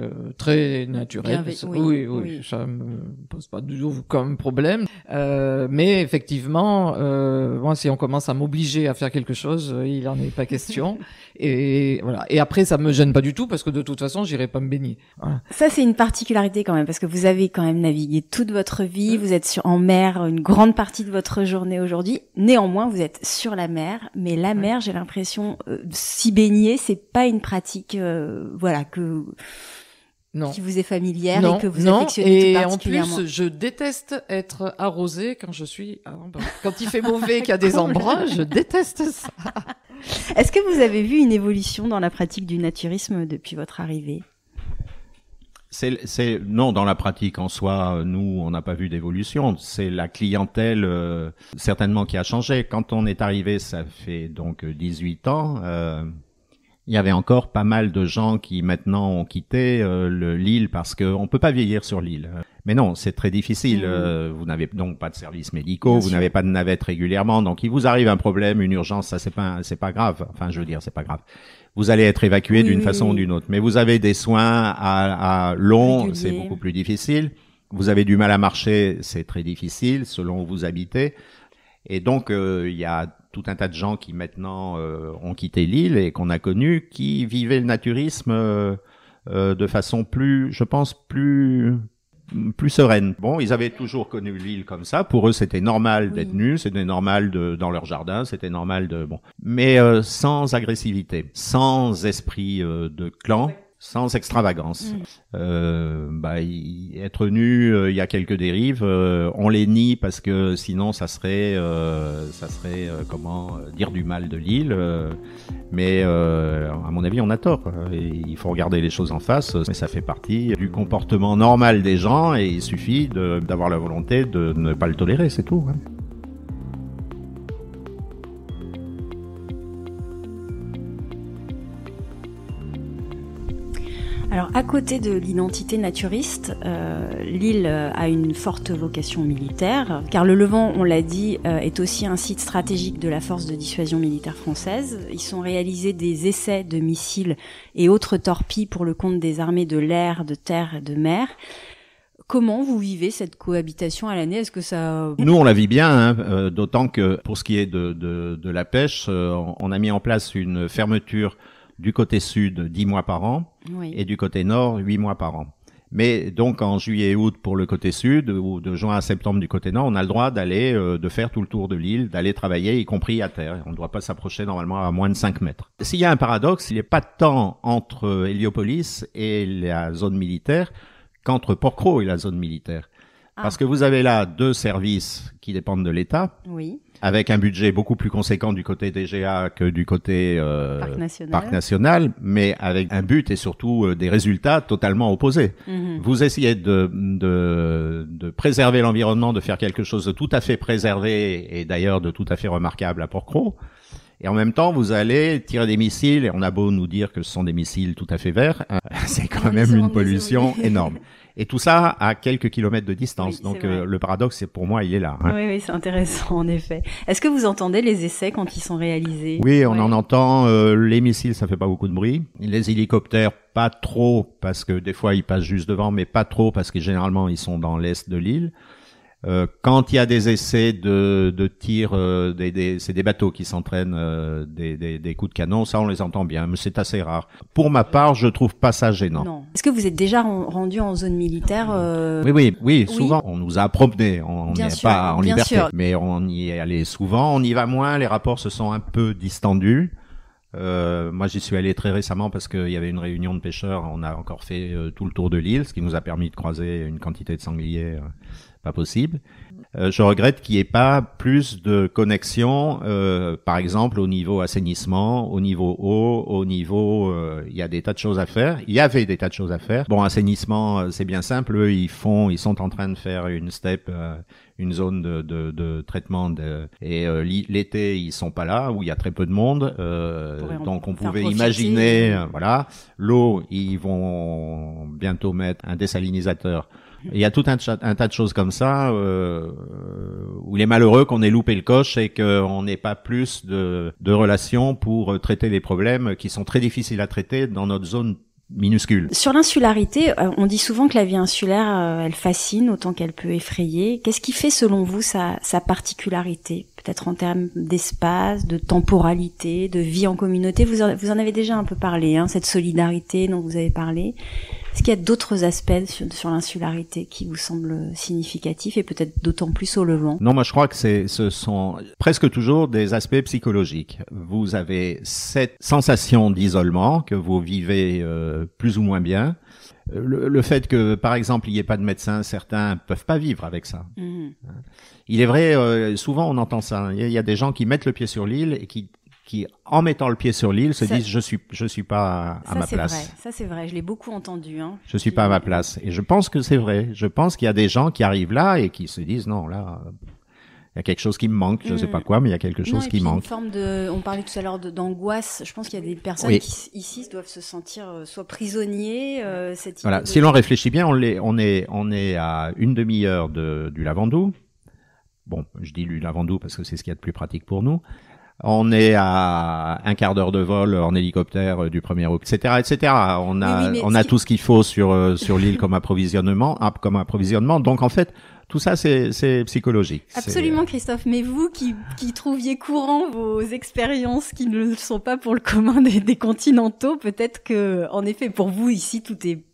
naturelle. Oui, ça me pose pas du tout comme problème. Mais effectivement, moi, si on commence à m'obliger à faire quelque chose, il en est pas question. Et voilà. Et après, ça me gêne pas du tout parce que de toute façon, j'irai pas me baigner. Voilà. Ça, c'est une particularité quand même parce que vous avez quand même navigué toute votre vie. Vous êtes en mer une grande partie de votre journée aujourd'hui. Néanmoins, vous êtes sur la mer, mais la mer, j'ai l'impression, s'y baigner, c'est pas une pratique, qui vous est familière et que vous affectionnez tout particulièrement. Et en plus, je déteste être arrosée quand je suis quand il fait mauvais, qu'il y a des embruns, je déteste ça. Est-ce que vous avez vu une évolution dans la pratique du naturisme depuis votre arrivée? Non, dans la pratique en soi, nous, on n'a pas vu d'évolution. C'est la clientèle, certainement, qui a changé. Quand on est arrivé, ça fait donc 18 ans, il y avait encore pas mal de gens qui maintenant ont quitté l'île parce que on peut pas vieillir sur l'île. Mais non, c'est très difficile. Vous n'avez donc pas de services médicaux, vous n'avez pas de navette régulièrement, donc il vous arrive un problème, une urgence, ça c'est pas grave. Enfin, je veux dire, c'est pas grave. Vous allez être évacué d'une façon ou d'une autre. Mais vous avez des soins à long, c'est beaucoup plus difficile. Vous avez du mal à marcher, c'est très difficile selon où vous habitez. Et donc il y a tout un tas de gens qui maintenant ont quitté l'île et qu'on a connus, qui vivaient le naturisme de façon plus, je pense, plus sereine. Bon, ils avaient toujours connu l'île comme ça. Pour eux, c'était normal d'être nus, c'était normal dans leur jardin, c'était normal mais sans agressivité, sans esprit de clan. Sans extravagance. Être nu, il y a quelques dérives. On les nie parce que sinon, ça serait dire du mal de l'île. Mais à mon avis, on a tort. Et il faut regarder les choses en face. Mais ça fait partie du comportement normal des gens et il suffit d'avoir la volonté de ne pas le tolérer, c'est tout. Hein. Alors, à côté de l'identité naturiste, l'île a une forte vocation militaire, car le Levant, on l'a dit, est aussi un site stratégique de la force de dissuasion militaire française. Ils sont réalisés des essais de missiles et autres torpilles pour le compte des armées de l'air, de terre et de mer. Comment vous vivez cette cohabitation à l'année? Est-ce que ça... Nous, on la vit bien, d'autant que pour ce qui est de la pêche, on a mis en place une fermeture du côté sud 10 mois par an et du côté nord 8 mois par an. Mais donc en juillet et août pour le côté sud ou de juin à septembre du côté nord, on a le droit d'aller de faire tout le tour de l'île, d'aller travailler, y compris à terre. On ne doit pas s'approcher normalement à moins de 5 mètres. S'il y a un paradoxe, il n'y a pas de temps entre Héliopolis et la zone militaire qu'entre Port-Cros et la zone militaire. Parce que vous avez là 2 services qui dépendent de l'État. Oui. Avec un budget beaucoup plus conséquent du côté DGA que du côté Parc National, mais avec un but et surtout des résultats totalement opposés. Vous essayez de préserver l'environnement, de faire quelque chose de tout à fait préservé et d'ailleurs de tout à fait remarquable à Port-Cros. Et en même temps, vous allez tirer des missiles, et on a beau nous dire que ce sont des missiles tout à fait verts, c'est quand même une pollution énorme. Et tout ça à quelques kilomètres de distance. Oui, donc le paradoxe, c'est pour moi, il est là. Hein. Oui, c'est intéressant en effet. Est-ce que vous entendez les essais quand ils sont réalisés? Oui, on en entend. Les missiles, ça fait pas beaucoup de bruit. Les hélicoptères, pas trop, parce que des fois ils passent juste devant, mais pas trop parce que généralement ils sont dans l'est de l'île. Quand il y a des essais de tir, c'est des bateaux qui s'entraînent des coups de canon, ça on les entend bien, mais c'est assez rare. Pour ma part, je trouve pas ça gênant. Non. Est-ce que vous êtes déjà rendu en zone militaire Oui, souvent. On nous a promenés, on n'est pas en liberté, sûr. Mais on y est allé souvent. On y va moins, les rapports se sont un peu distendus. Moi, j'y suis allé très récemment parce qu'il y avait une réunion de pêcheurs. On a encore fait tout le tour de l'île, ce qui nous a permis de croiser une quantité de sangliers pas possible. Je regrette qu'il n'y ait pas plus de connexion, par exemple au niveau assainissement, au niveau eau, au niveau... il y a des tas de choses à faire. Il y avait des tas de choses à faire. Bon, assainissement, c'est bien simple. Eux, ils sont en train de faire une STEP, une zone de traitement. Et l'été, ils sont pas là, où il y a très peu de monde. Donc, on pouvait imaginer... voilà, l'eau, ils vont bientôt mettre un désalinisateur. Il y a tout un tas de choses comme ça où il est malheureux qu'on ait loupé le coche et qu'on n'ait pas plus de relations pour traiter les problèmes qui sont très difficiles à traiter dans notre zone minuscule. Sur l'insularité, on dit souvent que la vie insulaire, elle fascine autant qu'elle peut effrayer. Qu'est-ce qui fait selon vous sa particularité ? Peut-être en termes d'espace, de temporalité, de vie en communauté. Vous en avez déjà un peu parlé, hein, cette solidarité dont vous avez parlé. Est-ce qu'il y a d'autres aspects sur l'insularité qui vous semblent significatifs et peut-être d'autant plus au Levant ? Non, moi je crois que ce sont presque toujours des aspects psychologiques. Vous avez cette sensation d'isolement que vous vivez plus ou moins bien. Le fait que, par exemple, il n'y ait pas de médecin, certains peuvent pas vivre avec ça. Mmh. Il est vrai, souvent on entend ça. Il y a des gens qui mettent le pied sur l'île et qui en mettant le pied sur l'île se disent je suis pas à ma place. Vrai. Ça c'est vrai, je l'ai beaucoup entendu. Hein. Je suis pas à ma place. Et je pense que c'est vrai. Je pense qu'il y a des gens qui arrivent là et qui se disent non là. Il y a quelque chose qui me manque, je sais pas quoi, mais il y a quelque chose qui manque. Une forme on parlait tout à l'heure d'angoisse. Je pense qu'il y a des personnes qui ici doivent se sentir soit prisonniers. Voilà. Si l'on réfléchit bien, on est à une demi-heure du Lavandou. Bon, je dis du Lavandou parce que c'est ce qu'il y a de plus pratique pour nous. On est à un quart d'heure de vol en hélicoptère du 1er août, etc., etc. On a tout ce qu'il faut sur l'île comme approvisionnement. Donc en fait, tout ça c'est psychologique. Absolument, Christophe. Mais vous qui trouviez courant vos expériences qui ne le sont pas pour le commun des continentaux, peut-être que en effet pour vous ici tout est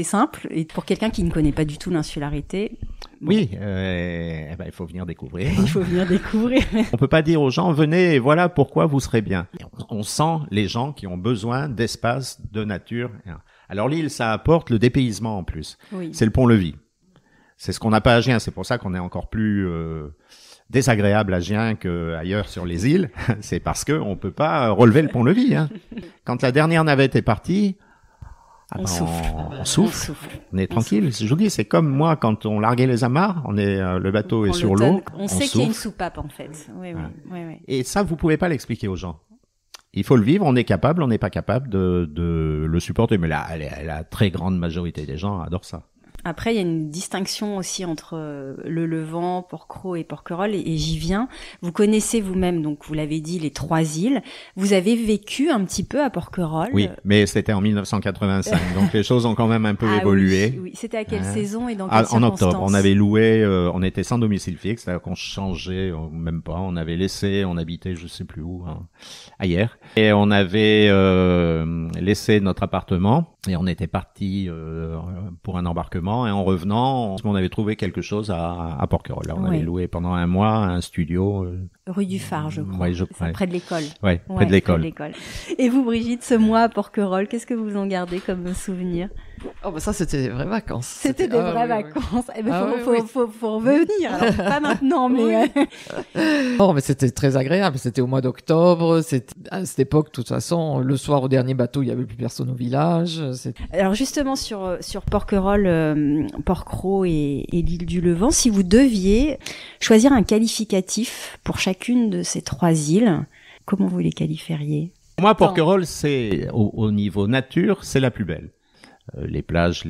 simple, et pour quelqu'un qui ne connaît pas du tout l'insularité. Bon. Oui, il faut venir découvrir. Il faut venir découvrir. On peut pas dire aux gens venez et voilà pourquoi vous serez bien. On sent les gens qui ont besoin d'espace, de nature. Alors l'île, ça apporte le dépaysement en plus. Oui. C'est le pont-levis. C'est ce qu'on n'a pas à Gien. C'est pour ça qu'on est encore plus désagréable à Gien qu'ailleurs sur les îles. C'est parce que on peut pas relever le pont-levis. Hein. Quand la dernière navette est partie. On souffle. On est tranquille. Je vous dis, c'est comme moi quand on larguait les amarres, le bateau est sur l'eau. On sait qu'il y a une soupape en fait. Oui. Et ça, vous pouvez pas l'expliquer aux gens. Il faut le vivre. On est capable, on n'est pas capable de le supporter. Mais là, la très grande majorité des gens adorent ça. Après, il y a une distinction aussi entre le Levant, Porquerolles et Porquerolles, et j'y viens. Vous connaissez vous-même, donc vous l'avez dit, les 3 îles. Vous avez vécu un petit peu à Porquerolles. Oui, mais c'était en 1985, donc les choses ont quand même un peu évolué. Oui. C'était à quelle saison et dans quelles circonstances ? En octobre, on avait loué, on était sans domicile fixe, c'est-à-dire qu'on changeait, même pas, on avait laissé, on habitait je sais plus où, ailleurs, et on avait laissé notre appartement et on était parti pour un embarquement. Et en revenant, on avait trouvé quelque chose à Porquerolles. Là, on avait loué pendant un mois un studio. Rue du Phare, je crois. Près de l'école. Ouais, près de l'école. Et vous, Brigitte, ce mois à Porquerolles, qu'est-ce que vous en gardez comme souvenir ? Oh, ça, c'était des vraies vacances. C'était des vraies vacances. Oui. Eh ben, faut revenir. Alors, pas maintenant, mais... Non, mais c'était très agréable. C'était au mois d'octobre. À cette époque, de toute façon, le soir, au dernier bateau, il y avait plus personne au village. Alors, justement, sur Porquerolles, Porquerolles et l'île du Levant, si vous deviez choisir un qualificatif pour chacune de ces 3 îles, comment vous les qualifieriez ? Moi, Porquerolles, c'est au niveau nature, c'est la plus belle. Les plages,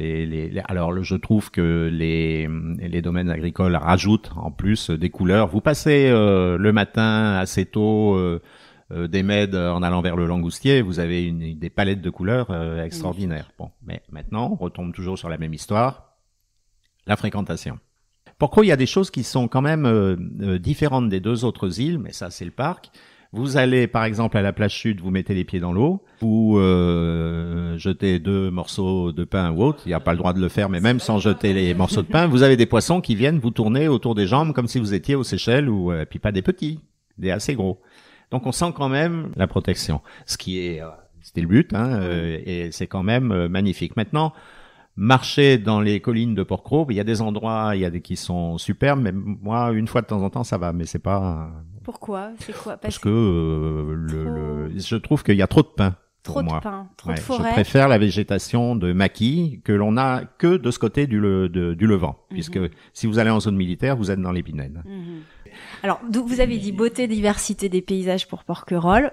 alors je trouve que les domaines agricoles rajoutent en plus des couleurs. Vous passez le matin assez tôt des Mèdes en allant vers le Langoustier, vous avez des palettes de couleurs extraordinaires. Bon, mais maintenant, on retombe toujours sur la même histoire, la fréquentation. Pourquoi il y a des choses qui sont quand même différentes des 2 autres îles, mais ça c'est le parc. Vous allez, par exemple, à la plage sud, vous mettez les pieds dans l'eau, vous jetez 2 morceaux de pain ou autre, il n'y a pas le droit de le faire, mais même sans jeter les morceaux de pain, vous avez des poissons qui viennent vous tourner autour des jambes comme si vous étiez aux Seychelles, ou puis pas des petits, des assez gros. Donc on sent quand même la protection, ce qui est, c'était le but, et c'est quand même magnifique. Maintenant, marcher dans les collines de Porquerolles. Il y a des endroits, qui sont superbes, mais moi, une fois de temps en temps, ça va, mais c'est pas... Pourquoi? C'est quoi? Parce que je trouve qu'il y a trop de pins. Trop de pins, trop de forêts. Je préfère la végétation de maquis que l'on a que de ce côté du Levant, puisque si vous allez en zone militaire, vous êtes dans l'Épinède. Alors, vous avez dit beauté, diversité des paysages pour Porquerolles.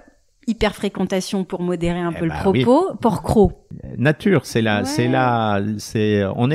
Hyper-fréquentation pour modérer un peu le propos. Oui. Porquerolles. Nature, c'est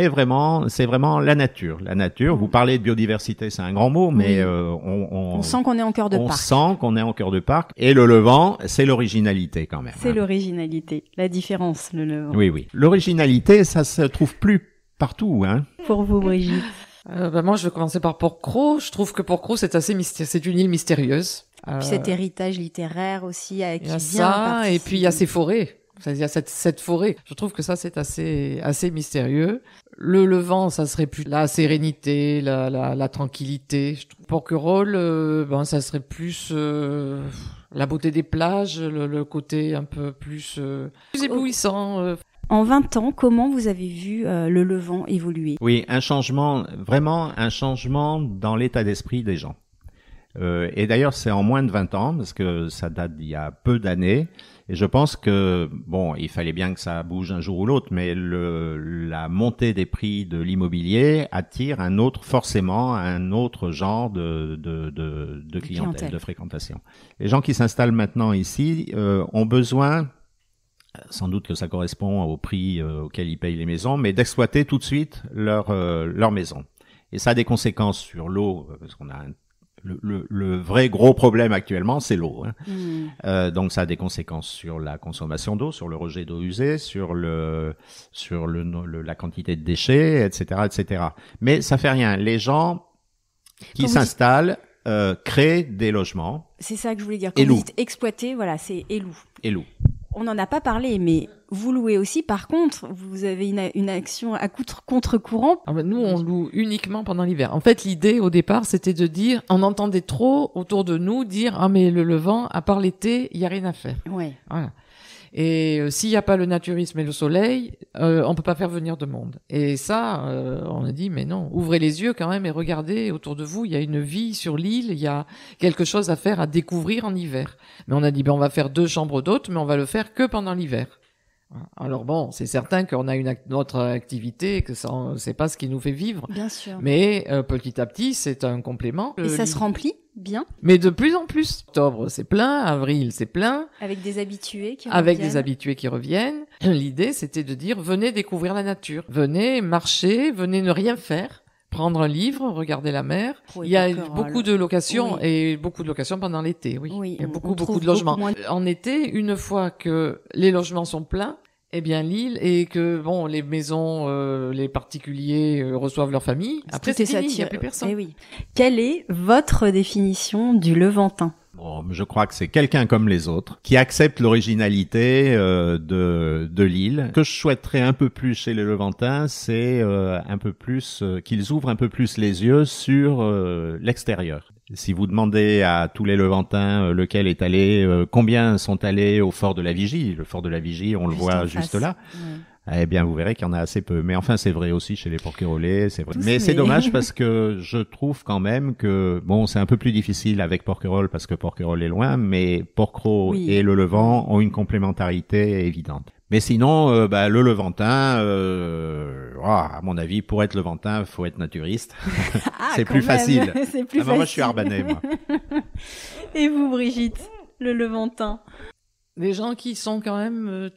vraiment la nature. La nature, vous parlez de biodiversité, c'est un grand mot, mais on sent qu'on est en cœur de parc. On sent qu'on est en cœur de parc. Et le Levant, c'est l'originalité quand même. C'est l'originalité, la différence, le Levant. Oui. L'originalité, ça se trouve plus partout, hein. Pour vous, Brigitte. Moi, je vais commencer par Porquerolles. Je trouve que Porquerolles, c'est assez mystérieux. C'est une île mystérieuse. Puis cet héritage littéraire aussi qui vient ça, et puis il y a ces forêts. Il y a cette forêt. Je trouve que ça, c'est assez mystérieux. Le Levant, ça serait plus la sérénité, la tranquillité. Je trouve Porquerolles, ça serait plus la beauté des plages, le côté un peu plus éblouissant. En 20 ans, comment vous avez vu le Levant évoluer? Oui, vraiment un changement dans l'état d'esprit des gens. Et d'ailleurs, c'est en moins de 20 ans, parce que ça date d'il y a peu d'années. Et je pense que, il fallait bien que ça bouge un jour ou l'autre, mais la montée des prix de l'immobilier attire forcément un autre genre de clientèle, de fréquentation. Les gens qui s'installent maintenant ici ont besoin, sans doute que ça correspond au prix auquel ils payent les maisons, mais d'exploiter tout de suite leur maison. Et ça a des conséquences sur l'eau, parce qu'on a le vrai gros problème actuellement, c'est l'eau. Donc ça a des conséquences sur la consommation d'eau, sur le rejet d'eau usée, sur la quantité de déchets, etc., etc. Mais ça fait rien. Les gens qui s'installent créent des logements. C'est ça que je voulais dire. Quand vous dites exploiter, voilà, c'est Élou. On n'en a pas parlé, mais vous louez aussi. Par contre, vous avez une action à contre-courant. Nous, on loue uniquement pendant l'hiver. En fait, l'idée au départ, c'était de dire, on entendait trop autour de nous dire, mais le Levant, à part l'été, il y a rien à faire. Ouais. Voilà. Et s'il n'y a pas le naturisme et le soleil, on peut pas faire venir de monde. Et ça, on a dit, mais non, ouvrez les yeux quand même et regardez autour de vous, il y a une vie sur l'île, il y a quelque chose à faire, à découvrir en hiver. Mais on a dit, on va faire 2 chambres d'hôtes, mais on va le faire que pendant l'hiver. Alors c'est certain qu'on a une autre activité, que ça, c'est pas ce qui nous fait vivre. Bien sûr. Mais petit à petit, c'est un complément. Et ça se remplit bien. Mais de plus en plus. Octobre, c'est plein. Avril, c'est plein. Avec des habitués qui reviennent. L'idée, c'était de dire, venez découvrir la nature. Venez marcher, venez ne rien faire. Prendre un livre, regarder la mer. Il y a beaucoup de locations et beaucoup de locations pendant l'été, oui. Il y a beaucoup de logements. En été, une fois que les logements sont pleins, l'île et que les maisons, les particuliers reçoivent leur famille. Après, c'est fini, il n'y a plus personne. Quelle est votre définition du Levantin? Je crois que c'est quelqu'un comme les autres qui accepte l'originalité de l'île. Ce que je souhaiterais un peu plus chez les Levantins, c'est un peu plus qu'ils ouvrent un peu plus les yeux sur l'extérieur. Si vous demandez à tous les Levantins lequel est allé, combien sont allés au fort de la Vigie, le fort de la Vigie, on le voit juste là. Eh bien, vous verrez qu'il y en a assez peu. Mais enfin, c'est vrai aussi chez les Porquerolais, c'est vrai. Mais c'est dommage parce que je trouve quand même que, c'est un peu plus difficile avec Porquerolles parce que Porquerolles est loin, mais Porquerolles et le Levant ont une complémentarité évidente. Mais sinon, le Levantin, à mon avis, pour être Levantin, faut être naturiste. C'est plus facile. C'est plus facile. Moi, je suis arbanais, moi. Et vous, Brigitte, le Levantin? Des gens qui sont quand même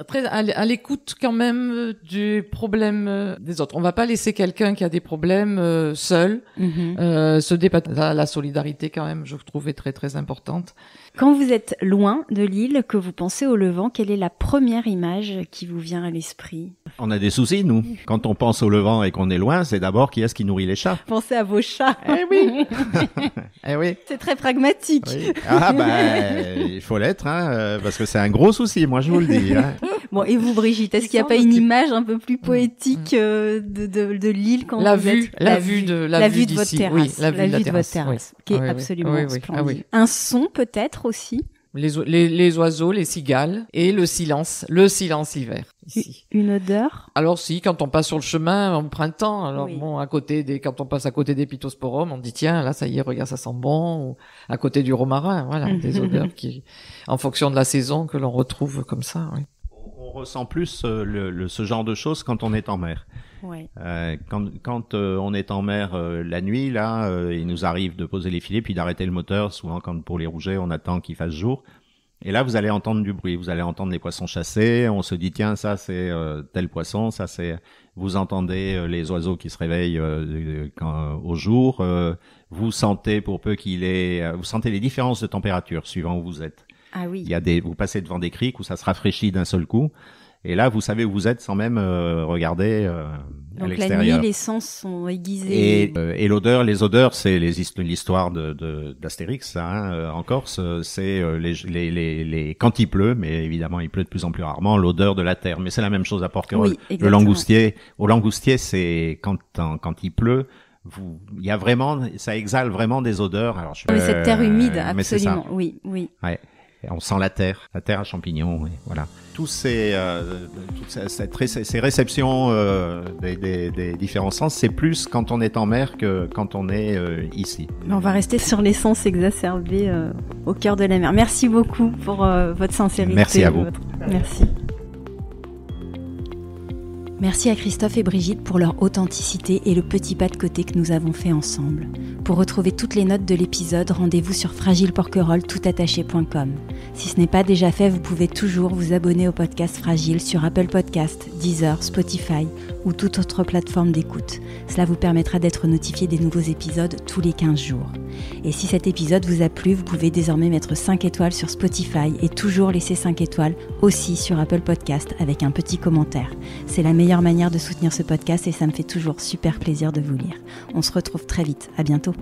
très à l'écoute quand même du problème des autres. On va pas laisser quelqu'un qui a des problèmes seul se dépatouiller. La solidarité quand même, je trouve, est très très importante. Quand vous êtes loin de l'île, que vous pensez au Levant, quelle est la première image qui vous vient à l'esprit? On a des soucis, nous. Quand on pense au Levant et qu'on est loin, c'est d'abord qui est-ce qui nourrit les chats. Pensez à vos chats. Eh oui. Eh oui. C'est très pragmatique. Oui. Il faut l'être, parce que c'est un gros souci, moi je vous le dis. Bon, et vous, Brigitte, est-ce qu'il n'y a pas une image un peu plus poétique de l'île quand la vous vue, êtes... La vue de votre terrasse. Oui, la vue de votre terrasse, qui est absolument splendide. Un son peut-être aussi? Les oiseaux, les cigales et le silence hiver ici. Une odeur? Alors si, quand on passe sur le chemin en printemps, alors Oui. bon, quand on passe à côté des pittosporums, on dit tiens, là ça y est, regarde, ça sent bon. Ou à côté du romarin, voilà, des odeurs qui, en fonction de la saison, que l'on retrouve comme ça. Oui. On ressent plus ce genre de choses quand on est en mer. Ouais. Quand on est en mer la nuit, là, il nous arrive de poser les filets puis d'arrêter le moteur. Souvent, quand pour les rougets, on attend qu'il fasse jour. Et là, vous allez entendre du bruit. Vous allez entendre les poissons chassés. On se dit tiens, ça c'est tel poisson, ça c'est. Vous entendez les oiseaux qui se réveillent au jour. Vous sentez pour peu qu'il est. Vous sentez les différences de température suivant où vous êtes. Ah oui. Vous passez devant des criques où ça se rafraîchit d'un seul coup. Et là, vous savez où vous êtes sans même regarder à l'extérieur. Donc la nuit, les sens sont aiguisés. Et l'odeur, les odeurs, c'est l'histoire d'Astérix hein, en Corse. C'est quand il pleut, mais évidemment il pleut de plus en plus rarement, l'odeur de la terre. Mais c'est la même chose à Porquerolles. Oui, le langoustier, au langoustier, c'est quand il pleut. Il y a vraiment, ça exhale vraiment des odeurs. Alors, mais cette terre humide, mais c'est ça. absolument. Oui. Ouais. Et on sent la terre à champignons, oui, voilà. Toutes ces réceptions des différents sens, c'est plus quand on est en mer que quand on est ici. Mais on va rester sur les sens exacerbés au cœur de la mer. Merci beaucoup pour votre sincérité. Merci à vous. Merci. Merci à Christophe et Brigitte pour leur authenticité et le petit pas de côté que nous avons fait ensemble. Pour retrouver toutes les notes de l'épisode, rendez-vous sur fragileporquerolles.com. Si ce n'est pas déjà fait, vous pouvez toujours vous abonner au podcast Fragile sur Apple Podcast, Deezer, Spotify ou toute autre plateforme d'écoute. Cela vous permettra d'être notifié des nouveaux épisodes tous les 15 jours. Et si cet épisode vous a plu, vous pouvez désormais mettre 5 étoiles sur Spotify et toujours laisser 5 étoiles aussi sur Apple Podcast avec un petit commentaire. C'est la meilleure manière de soutenir ce podcast et ça me fait toujours super plaisir de vous lire. On se retrouve très vite. À bientôt.